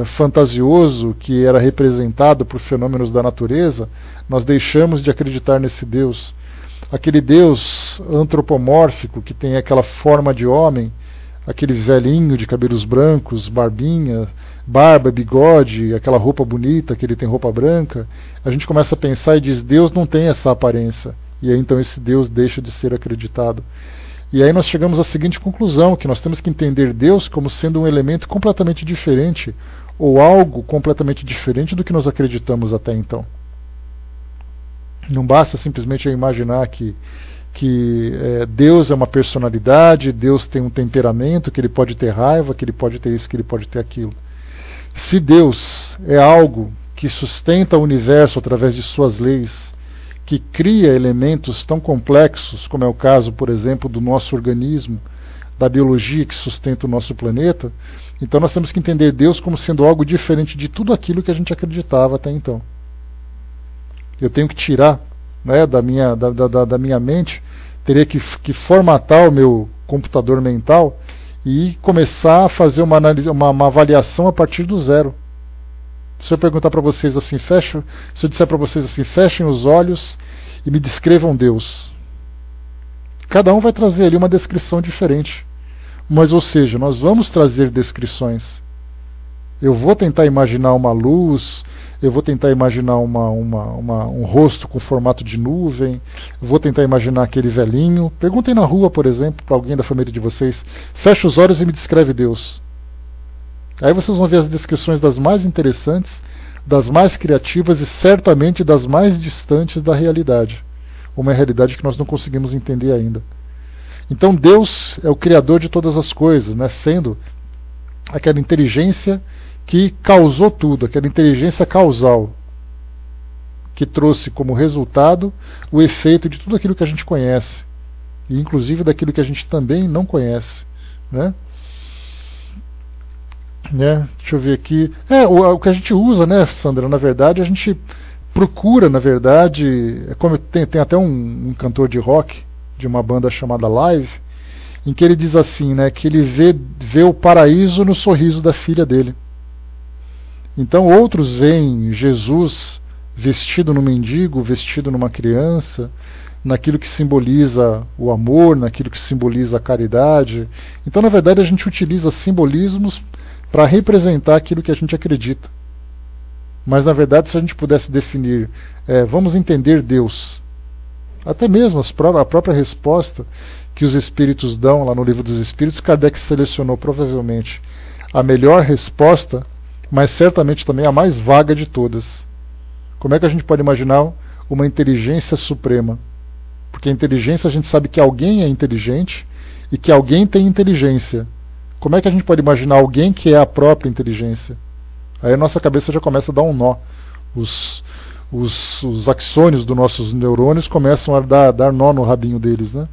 fantasioso que era representado por fenômenos da natureza, nós deixamos de acreditar nesse Deus. Aquele Deus antropomórfico que tem aquela forma de homem, aquele velhinho de cabelos brancos, barbinha, barba, bigode, aquela roupa bonita que ele tem roupa branca, a gente começa a pensar e diz, Deus não tem essa aparência. E aí então esse Deus deixa de ser acreditado. E aí nós chegamos à seguinte conclusão, que nós temos que entender Deus como sendo um elemento completamente diferente, ou algo completamente diferente do que nós acreditamos até então. Não basta simplesmente imaginar que Deus é uma personalidade, Deus tem um temperamento, que ele pode ter raiva, que ele pode ter isso, que ele pode ter aquilo. Se Deus é algo que sustenta o universo através de suas leis, que cria elementos tão complexos, como é o caso, por exemplo, do nosso organismo, da biologia que sustenta o nosso planeta, então nós temos que entender Deus como sendo algo diferente de tudo aquilo que a gente acreditava até então. Eu tenho que tirar, né, da minha mente, teria que formatar o meu computador mental e começar a fazer uma análise, uma avaliação a partir do zero. Se eu perguntar para vocês assim, se eu disser para vocês assim, fechem os olhos e me descrevam Deus. Cada um vai trazer ali uma descrição diferente. Mas, ou seja, nós vamos trazer descrições. Eu vou tentar imaginar uma luz, eu vou tentar imaginar um rosto com formato de nuvem, eu vou tentar imaginar aquele velhinho. Perguntem na rua, por exemplo, para alguém da família de vocês, fecha os olhos e me descreve Deus. Aí vocês vão ver as descrições das mais interessantes, das mais criativas e certamente das mais distantes da realidade. Uma realidade que nós não conseguimos entender ainda. Então Deus é o Criador de todas as coisas, né? Sendo aquela inteligência que causou tudo, aquela inteligência causal, que trouxe como resultado o efeito de tudo aquilo que a gente conhece, e inclusive daquilo que a gente também não conhece, né? Deixa eu ver aqui. O que a gente usa, né, Sandra? Na verdade, a gente procura, na verdade, como tem até um cantor de rock de uma banda chamada Live, em que ele diz assim, né, que ele vê o paraíso no sorriso da filha dele. Então outros veem Jesus vestido num mendigo, vestido numa criança, naquilo que simboliza o amor, naquilo que simboliza a caridade. Então, na verdade, a gente utiliza simbolismos para representar aquilo que a gente acredita. Mas, na verdade, se a gente pudesse definir, vamos entender Deus, até mesmo a própria resposta que os Espíritos dão lá no Livro dos Espíritos, Kardec selecionou provavelmente a melhor resposta, mas certamente também a mais vaga de todas. Como é que a gente pode imaginar uma inteligência suprema? Porque a inteligência, a gente sabe que alguém é inteligente e que alguém tem inteligência. Como é que a gente pode imaginar alguém que é a própria inteligência? Aí a nossa cabeça já começa a dar um nó. Os axônios dos nossos neurônios começam a dar nó no rabinho deles, né?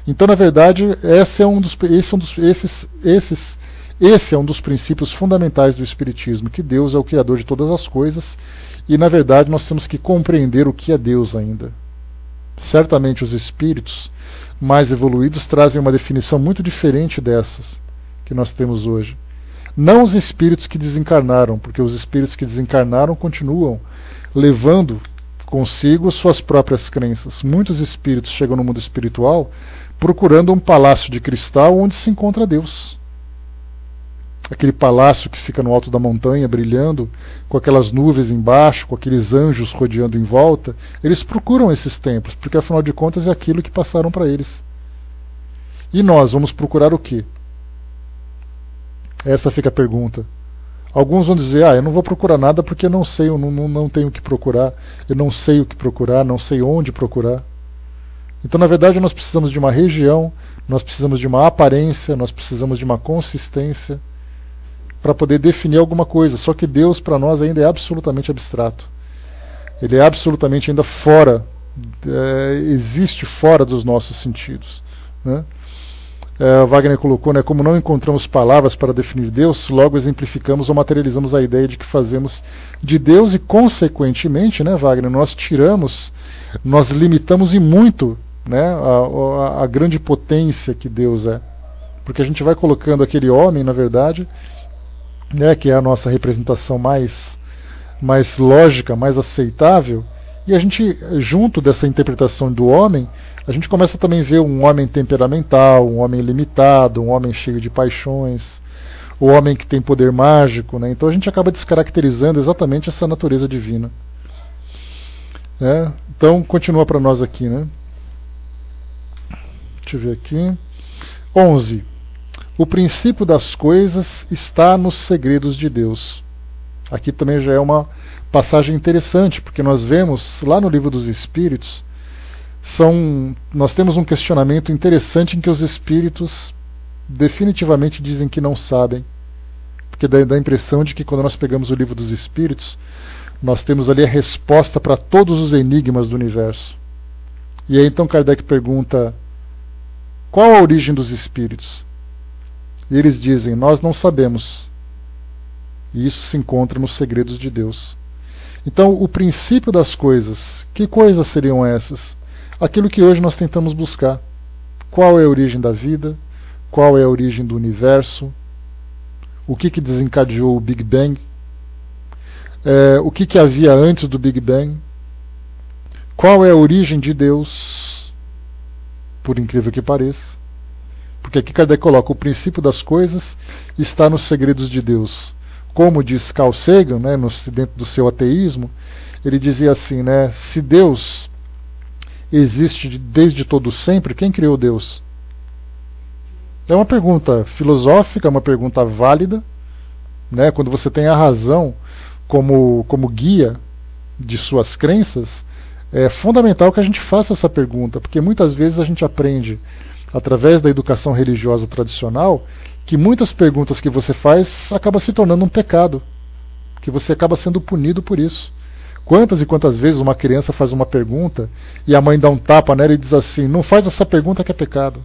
Então, na verdade, esse é um dos princípios fundamentais do Espiritismo, que Deus é o Criador de todas as coisas, e, na verdade, nós temos que compreender o que é Deus ainda. Certamente os espíritos mais evoluídos trazem uma definição muito diferente dessas que nós temos hoje. Não os espíritos que desencarnaram, porque os espíritos que desencarnaram continuam levando consigo suas próprias crenças. Muitos espíritos chegam no mundo espiritual procurando um palácio de cristal onde se encontra Deus. Aquele palácio que fica no alto da montanha, brilhando, com aquelas nuvens embaixo, com aqueles anjos rodeando em volta. Eles procuram esses templos, porque afinal de contas é aquilo que passaram para eles. E nós vamos procurar o quê? Essa fica a pergunta. Alguns vão dizer, eu não vou procurar nada porque eu não sei, eu não tenho o que procurar, eu não sei o que procurar, não sei onde procurar. Então, na verdade, nós precisamos de uma região, nós precisamos de uma aparência, nós precisamos de uma consistência para poder definir alguma coisa. Só que Deus, para nós, ainda é absolutamente abstrato. Ele é absolutamente ainda fora, existe fora dos nossos sentidos, né? Wagner colocou, né, como não encontramos palavras para definir Deus, logo exemplificamos ou materializamos a ideia de que fazemos de Deus e, consequentemente, né, Wagner, nós limitamos e muito, né, a grande potência que Deus é. Porque a gente vai colocando aquele homem, na verdade, né, que é a nossa representação mais lógica, mais aceitável, e a gente, junto dessa interpretação do homem, a gente começa também a ver um homem temperamental, um homem limitado, um homem cheio de paixões, o homem que tem poder mágico, né? Então a gente acaba descaracterizando exatamente essa natureza divina. Então continua para nós aqui, né? Deixa eu ver aqui. 11. O princípio das coisas está nos segredos de Deus. Aqui também já é uma passagem interessante, porque nós vemos lá no Livro dos Espíritos, nós temos um questionamento interessante em que os espíritos definitivamente dizem que não sabem, porque dá a impressão de que quando nós pegamos o Livro dos Espíritos, nós temos ali a resposta para todos os enigmas do universo. E aí então Kardec pergunta: qual a origem dos espíritos? E eles dizem: nós não sabemos. E isso se encontra nos segredos de Deus. Então, o princípio das coisas, que coisas seriam essas? Aquilo que hoje nós tentamos buscar. Qual é a origem da vida? Qual é a origem do universo? O que desencadeou o Big Bang? O que havia antes do Big Bang? Qual é a origem de Deus? Por incrível que pareça. Porque aqui Kardec coloca: o princípio das coisas está nos segredos de Deus. Como diz Carl Sagan, né, dentro do seu ateísmo, ele dizia assim, né, se Deus existe desde todo sempre, quem criou Deus? É uma pergunta filosófica, uma pergunta válida, né, quando você tem a razão como guia de suas crenças, é fundamental que a gente faça essa pergunta, porque muitas vezes a gente aprende, através da educação religiosa tradicional, que muitas perguntas que você faz acabam se tornando um pecado, que você acaba sendo punido por isso. Quantas e quantas vezes uma criança faz uma pergunta e a mãe dá um tapa nela e diz assim: não faz essa pergunta que é pecado.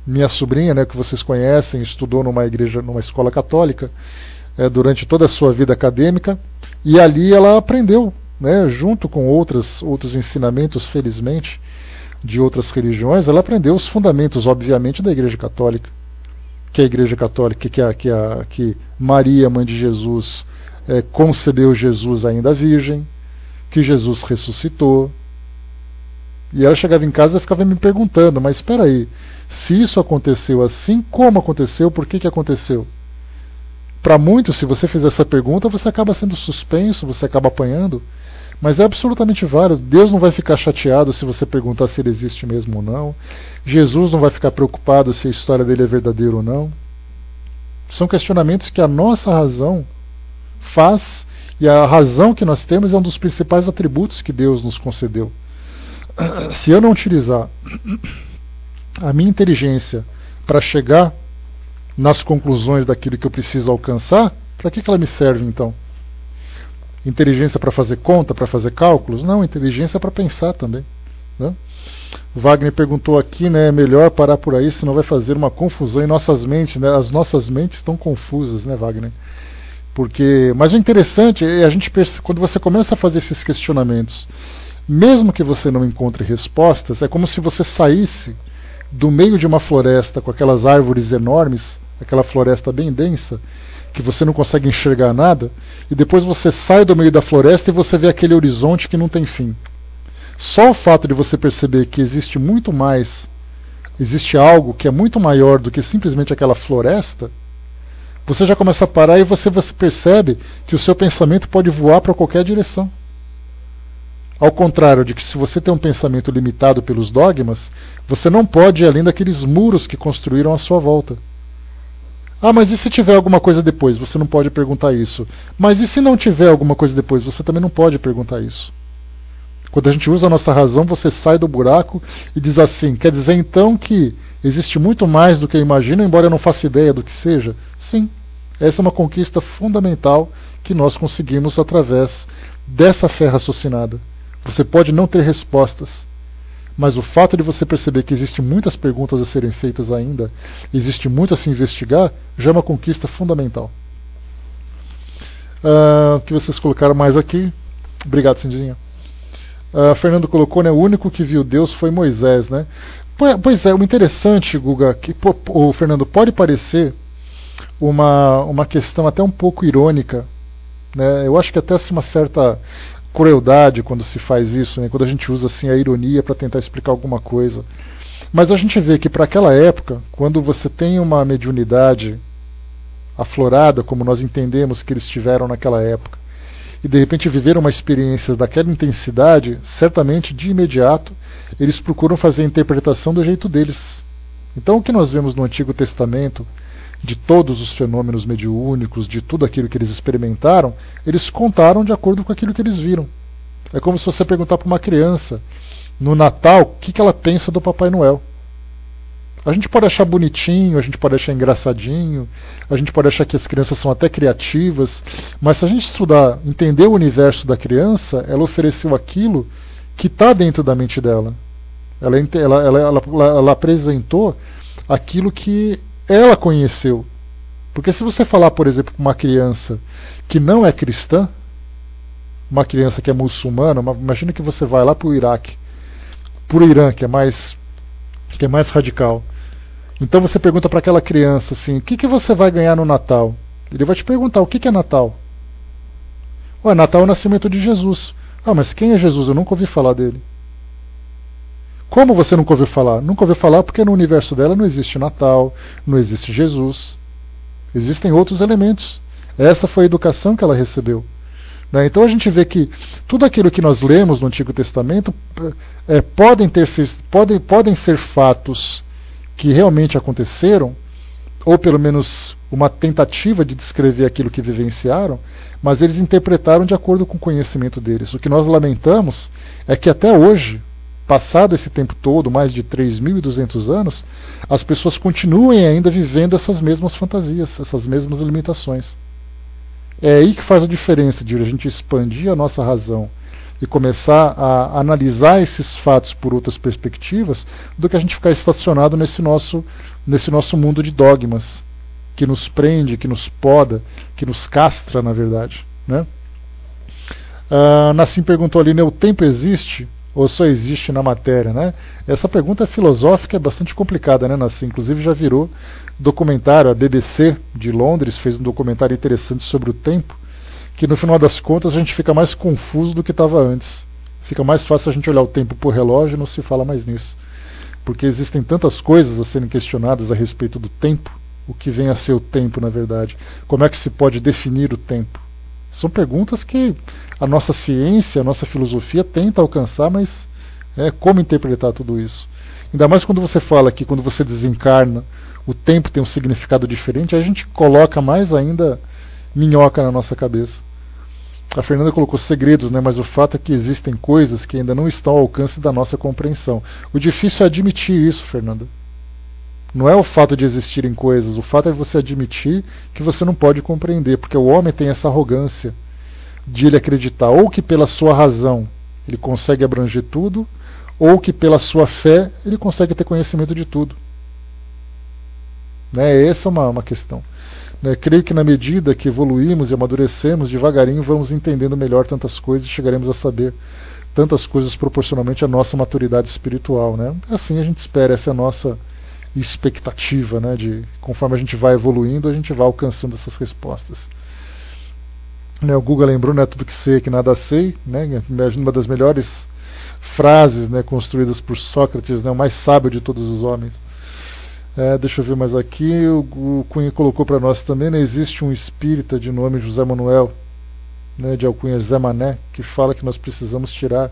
Minha sobrinha, né, que vocês conhecem, estudou numa escola católica durante toda a sua vida acadêmica, e ali ela aprendeu, né, junto com outros ensinamentos, felizmente, de outras religiões, ela aprendeu os fundamentos, obviamente, da Igreja Católica. Que a Igreja Católica, que Maria, mãe de Jesus, concebeu Jesus ainda virgem, que Jesus ressuscitou. E ela chegava em casa e ficava me perguntando: mas espera aí, se isso aconteceu assim, como aconteceu, por que aconteceu? Para muitos, se você fizer essa pergunta, você acaba sendo suspenso, você acaba apanhando. Mas é absolutamente válido. Deus não vai ficar chateado se você perguntar se ele existe mesmo ou não. Jesus não vai ficar preocupado se a história dele é verdadeira ou não. São questionamentos que a nossa razão faz, e a razão que nós temos é um dos principais atributos que Deus nos concedeu. Se eu não utilizar a minha inteligência para chegar nas conclusões daquilo que eu preciso alcançar, para que ela me serve então? Inteligência para fazer conta, para fazer cálculos? Não, inteligência para pensar também, né? Wagner perguntou aqui, né, é melhor parar por aí, senão vai fazer uma confusão em nossas mentes, né? As nossas mentes estão confusas, né, Wagner? Mas o interessante é quando você começa a fazer esses questionamentos, mesmo que você não encontre respostas, é como se você saísse do meio de uma floresta com aquelas árvores enormes, aquela floresta bem densa, que você não consegue enxergar nada, e depois você sai do meio da floresta e você vê aquele horizonte que não tem fim. Só o fato de você perceber que existe muito mais, existe algo que é muito maior do que simplesmente aquela floresta, você já começa a parar e você percebe que o seu pensamento pode voar para qualquer direção. Ao contrário de que, se você tem um pensamento limitado pelos dogmas, você não pode ir além daqueles muros que construíram à sua volta. Ah, mas e se tiver alguma coisa depois? Você não pode perguntar isso. Mas e se não tiver alguma coisa depois? Você também não pode perguntar isso. Quando a gente usa a nossa razão, você sai do buraco e diz assim: quer dizer então que existe muito mais do que eu imagino, embora eu não faça ideia do que seja? Sim, essa é uma conquista fundamental que nós conseguimos através dessa fé raciocinada. Você pode não ter respostas, mas o fato de você perceber que existem muitas perguntas a serem feitas ainda, existe muito a se investigar, já é uma conquista fundamental. O que vocês colocaram mais aqui? Obrigado, Cindinha. Fernando colocou, né, o único que viu Deus foi Moisés, né? Pois é, o interessante, Guga, que o Fernando, pode parecer uma questão até um pouco irônica, né? Eu acho que até uma certa crueldade quando se faz isso, né? Quando a gente usa assim a ironia para tentar explicar alguma coisa. Mas a gente vê que para aquela época, quando você tem uma mediunidade aflorada, como nós entendemos que eles tiveram naquela época, e de repente viveram uma experiência daquela intensidade, certamente de imediato eles procuram fazer a interpretação do jeito deles. Então o que nós vemos no Antigo Testamento, de todos os fenômenos mediúnicos, de tudo aquilo que eles experimentaram, eles contaram de acordo com aquilo que eles viram. É como se você perguntar para uma criança no Natal o que ela pensa do Papai Noel. A gente pode achar bonitinho, a gente pode achar engraçadinho, a gente pode achar que as crianças são até criativas, mas se a gente estudar, entender o universo da criança, ela ofereceu aquilo que está dentro da mente dela. Ela apresentou aquilo que ela conheceu. Porque se você falar, por exemplo, para uma criança que não é cristã, uma criança que é muçulmana, imagina que você vai lá para o Iraque, para o Irã, que é mais radical. Então você pergunta para aquela criança assim, o que você vai ganhar no Natal? Ele vai te perguntar, o que é Natal? Ué, Natal é o nascimento de Jesus. Ah, mas quem é Jesus? Eu nunca ouvi falar dele. Como você nunca ouviu falar? Nunca ouviu falar porque no universo dela não existe Natal, não existe Jesus. Existem outros elementos. Essa foi a educação que ela recebeu. Então a gente vê que tudo aquilo que nós lemos no Antigo Testamento podem ser fatos que realmente aconteceram, ou pelo menos uma tentativa de descrever aquilo que vivenciaram, mas eles interpretaram de acordo com o conhecimento deles. O que nós lamentamos é que até hoje, passado esse tempo todo, mais de 3.200 anos, as pessoas continuem ainda vivendo essas mesmas fantasias, essas mesmas limitações. É aí que faz a diferença de a gente expandir a nossa razão e começar a analisar esses fatos por outras perspectivas, do que a gente ficar estacionado nesse nosso mundo de dogmas, que nos prende, que nos poda, que nos castra, na verdade. Né? Nassim perguntou ali, né, o tempo existe ou só existe na matéria? Né? Essa pergunta filosófica é bastante complicada, né, Nassim? Inclusive já virou documentário, a BBC de Londres fez um documentário interessante sobre o tempo, que no final das contas a gente fica mais confuso do que estava antes. Fica mais fácil a gente olhar o tempo por relógio e não se fala mais nisso. Porque existem tantas coisas a serem questionadas a respeito do tempo, o que vem a ser o tempo, na verdade. Como é que se pode definir o tempo? São perguntas que a nossa ciência, a nossa filosofia tenta alcançar, mas como interpretar tudo isso? Ainda mais quando você fala que quando você desencarna, o tempo tem um significado diferente, aí a gente coloca mais ainda minhoca na nossa cabeça. A Fernanda colocou segredos, né? Mas o fato é que existem coisas que ainda não estão ao alcance da nossa compreensão. O difícil é admitir isso, Fernanda. Não é o fato de existirem coisas, o fato é você admitir que você não pode compreender, porque o homem tem essa arrogância de ele acreditar ou que pela sua razão ele consegue abranger tudo, ou que pela sua fé ele consegue ter conhecimento de tudo. Essa é uma questão. Creio que na medida que evoluímos e amadurecemos, devagarinho vamos entendendo melhor tantas coisas e chegaremos a saber tantas coisas proporcionalmente à nossa maturidade espiritual. Assim a gente espera, essa é a nossa expectativa, de conforme a gente vai evoluindo, a gente vai alcançando essas respostas. O Guga lembrou, tudo que sei é que nada sei, uma das melhores frases construídas por Sócrates, o mais sábio de todos os homens. Deixa eu ver mais aqui, o Cunha colocou para nós também, existe um espírita de nome José Manuel, de alcunha Zé Mané, que fala que nós precisamos tirar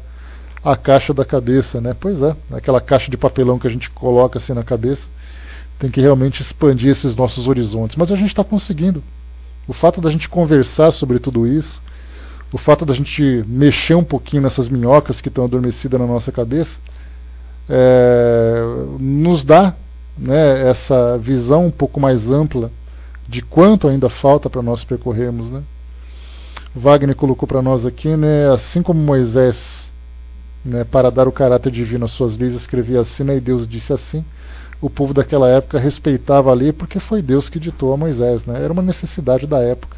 a caixa da cabeça. Pois é, aquela caixa de papelão que a gente coloca assim na cabeça, tem que realmente expandir esses nossos horizontes, mas a gente está conseguindo. O fato da gente conversar sobre tudo isso, o fato da gente mexer um pouquinho nessas minhocas que estão adormecidas na nossa cabeça, nos dá essa visão um pouco mais ampla de quanto ainda falta para nós percorrermos. Wagner colocou para nós aqui, assim como Moisés, para dar o caráter divino às suas leis, escrevia assim, e Deus disse assim, o povo daquela época respeitava a lei porque foi Deus que ditou a Moisés. Era uma necessidade da época.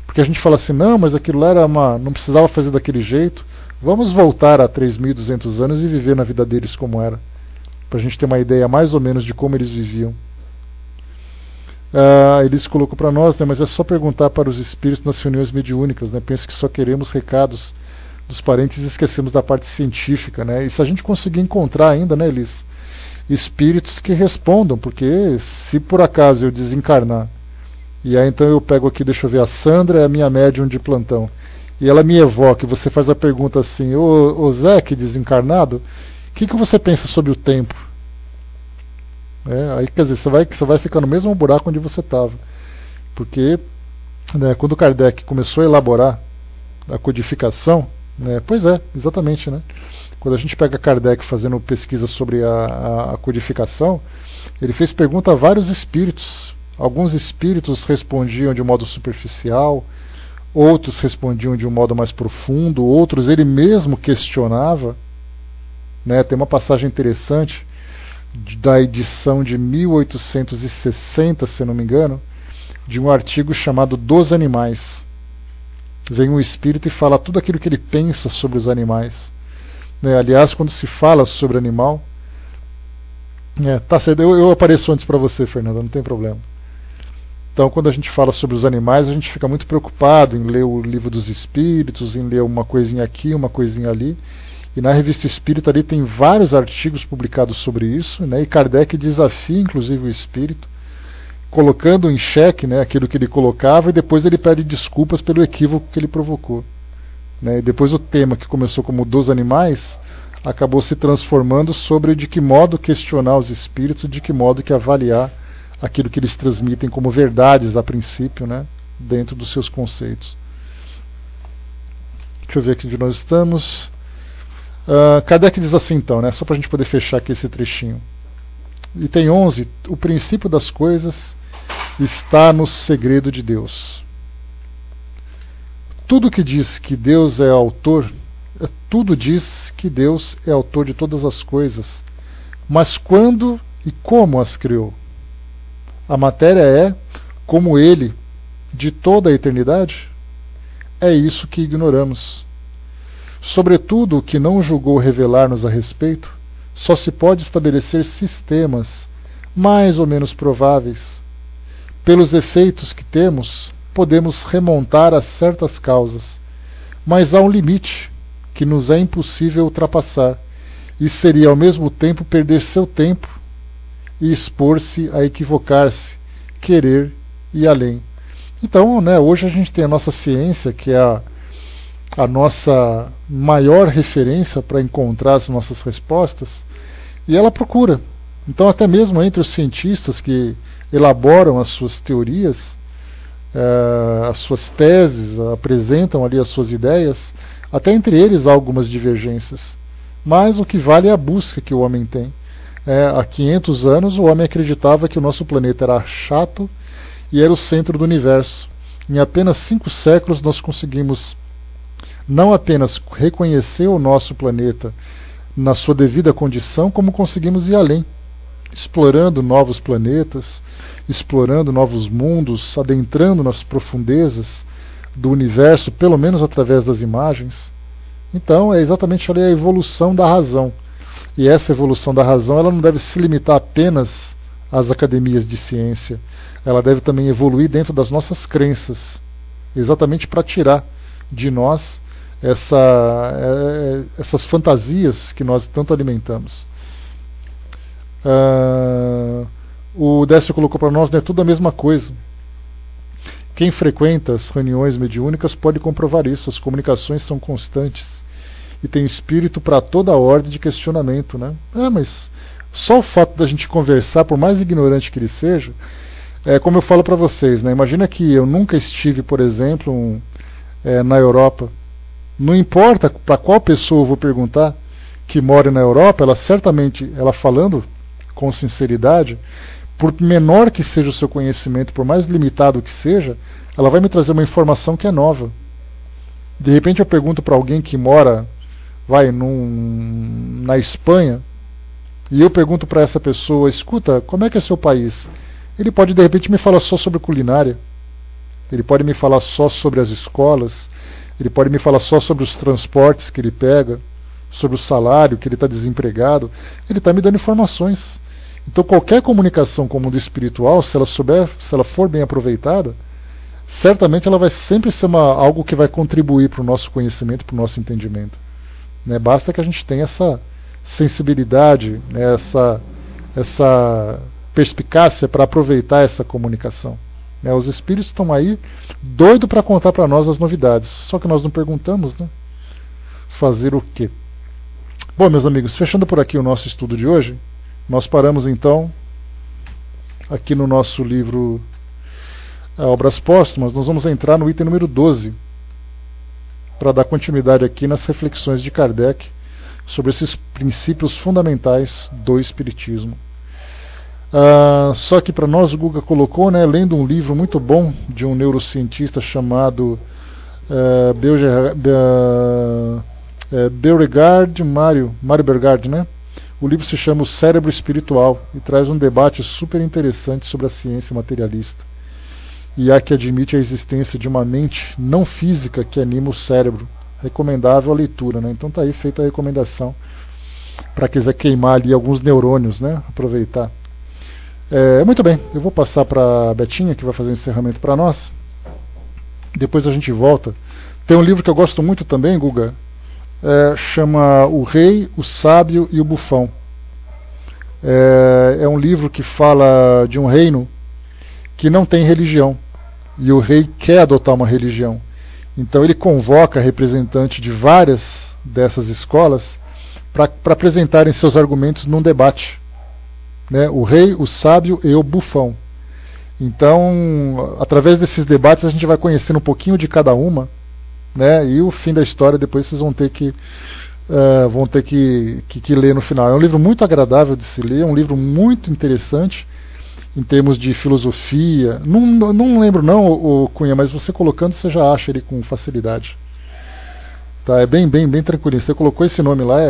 Porque a gente fala assim, não, mas aquilo lá era não precisava fazer daquele jeito, vamos voltar a 3.200 anos e viver na vida deles como era, para a gente ter uma ideia mais ou menos de como eles viviam. Eles colocou para nós, mas é só perguntar para os espíritos nas reuniões mediúnicas. Penso que só queremos recados dos parentes e esquecemos da parte científica. E se a gente conseguir encontrar ainda, Elis, espíritos que respondam, porque se por acaso eu desencarnar, e aí então eu pego aqui, deixa eu ver, a Sandra é a minha médium de plantão, e ela me evoca, e você faz a pergunta assim, ô Zé, que desencarnado, o que você pensa sobre o tempo? Aí quer dizer, você vai ficar no mesmo buraco onde você estava. Porque, né, quando Kardec começou a elaborar a codificação, né, pois é, exatamente, né? Quando a gente pega Kardec fazendo pesquisa sobre a codificação, ele fez pergunta a vários espíritos. Alguns espíritos respondiam de um modo superficial, outros respondiam de um modo mais profundo, outros ele mesmo questionava. Né? Tem uma passagem interessante da edição de 1860, se eu não me engano, de um artigo chamado Dos Animais. Vem um espírito e fala tudo aquilo que ele pensa sobre os animais. Né? Aliás, quando se fala sobre animal... tá cedo, eu apareço antes para você, Fernanda, não tem problema. Então, quando a gente fala sobre os animais, a gente fica muito preocupado em ler o Livro dos Espíritos, em ler uma coisinha aqui, uma coisinha ali. E na Revista Espírita ali tem vários artigos publicados sobre isso, né? E Kardec desafia inclusive o espírito, colocando em xeque, né, aquilo que ele colocava, e depois ele pede desculpas pelo equívoco que ele provocou. Né? E depois o tema, que começou como dos animais, acabou se transformando sobre de que modo questionar os espíritos, de que modo que avaliar aquilo que eles transmitem como verdades a princípio, né, dentro dos seus conceitos. Deixa eu ver aqui onde nós estamos. Kardec diz assim então, né, só para a gente poder fechar aqui esse trechinho. Item 11, o princípio das coisas está no segredo de Deus. Tudo que diz que Deus é autor, tudo diz que Deus é autor de todas as coisas, mas quando e como as criou? A matéria é, como Ele, de toda a eternidade? É isso que ignoramos. Sobretudo o que não julgou revelar-nos a respeito, só se pode estabelecer sistemas mais ou menos prováveis. Pelos efeitos que temos, podemos remontar a certas causas, mas há um limite que nos é impossível ultrapassar, e seria ao mesmo tempo perder seu tempo e expor-se a equivocar-se, querer ir além. Então, né, hoje a gente tem a nossa ciência, que é a nossa maior referência para encontrar as nossas respostas, e ela procura. Então, até mesmo entre os cientistas que elaboram as suas teorias, as suas teses, apresentam ali as suas ideias, até entre eles há algumas divergências. Mas o que vale é a busca que o homem tem. Há 500 anos o homem acreditava que o nosso planeta era chato e era o centro do universo. Em apenas 5 séculos nós conseguimos não apenas reconhecer o nosso planeta na sua devida condição, como conseguimos ir além, explorando novos planetas, explorando novos mundos, adentrando nas profundezas do universo, pelo menos através das imagens. Então é exatamente ali a evolução da razão. E essa evolução da razão ela não deve se limitar apenas às academias de ciência. Ela deve também evoluir dentro das nossas crenças, exatamente para tirar de nós essas fantasias que nós tanto alimentamos. O Décio colocou para nós, né, tudo a mesma coisa. Quem frequenta as reuniões mediúnicas pode comprovar isso. As comunicações são constantes e tem espírito para toda a ordem de questionamento, né? Mas só o fato da gente conversar, por mais ignorante que ele seja, como eu falo para vocês, né? Imagina que eu nunca estive, por exemplo, na Europa. Não importa para qual pessoa eu vou perguntar que mora na Europa, ela certamente, ela falando com sinceridade, por menor que seja o seu conhecimento, por mais limitado que seja, ela vai me trazer uma informação que é nova. De repente eu pergunto para alguém que mora, na Espanha, e eu pergunto para essa pessoa, escuta, como é que é seu país? Ele pode de repente me falar só sobre culinária, ele pode me falar só sobre as escolas, ele pode me falar só sobre os transportes que ele pega, sobre o salário, que ele está desempregado. Ele está me dando informações. Então qualquer comunicação com o mundo espiritual, se ela for bem aproveitada, certamente ela vai sempre ser algo que vai contribuir para o nosso conhecimento, para o nosso entendimento. Né? Basta que a gente tenha essa sensibilidade, né? essa perspicácia para aproveitar essa comunicação. Né? Os espíritos estão aí doidos para contar para nós as novidades, só que nós não perguntamos, né? Fazer o quê? Bom, meus amigos, fechando por aqui o nosso estudo de hoje, nós paramos então aqui no nosso livro Obras Póstumas, nós vamos entrar no item número 12, para dar continuidade aqui nas reflexões de Kardec sobre esses princípios fundamentais do Espiritismo. Só que para nós o Guga colocou, né, lendo um livro muito bom de um neurocientista chamado Mário Bergard, né? O livro se chama O Cérebro Espiritual e traz um debate super interessante sobre a ciência materialista. E há que admite a existência de uma mente não física que anima o cérebro. Recomendável a leitura, né? Então está aí feita a recomendação para quem quiser queimar ali alguns neurônios, né? Aproveitar. Muito bem, eu vou passar para a Betinha, que vai fazer o encerramento para nós. Depois a gente volta. Tem um livro que eu gosto muito também, Guga, chama O Rei, o Sábio e o Bufão. É um livro que fala de um reino que não tem religião, e o rei quer adotar uma religião. Então ele convoca representantes de várias dessas escolas para apresentarem seus argumentos num debate, né? O rei, o sábio e o bufão. Então, através desses debates a gente vai conhecendo um pouquinho de cada uma, né? E o fim da história depois vocês vão ter que ler no final. É um livro muito agradável de se ler, é um livro muito interessante em termos de filosofia. Não lembro não, o Cunha, mas você colocando você já acha ele com facilidade. Tá, é bem tranquilo. Você colocou esse nome lá,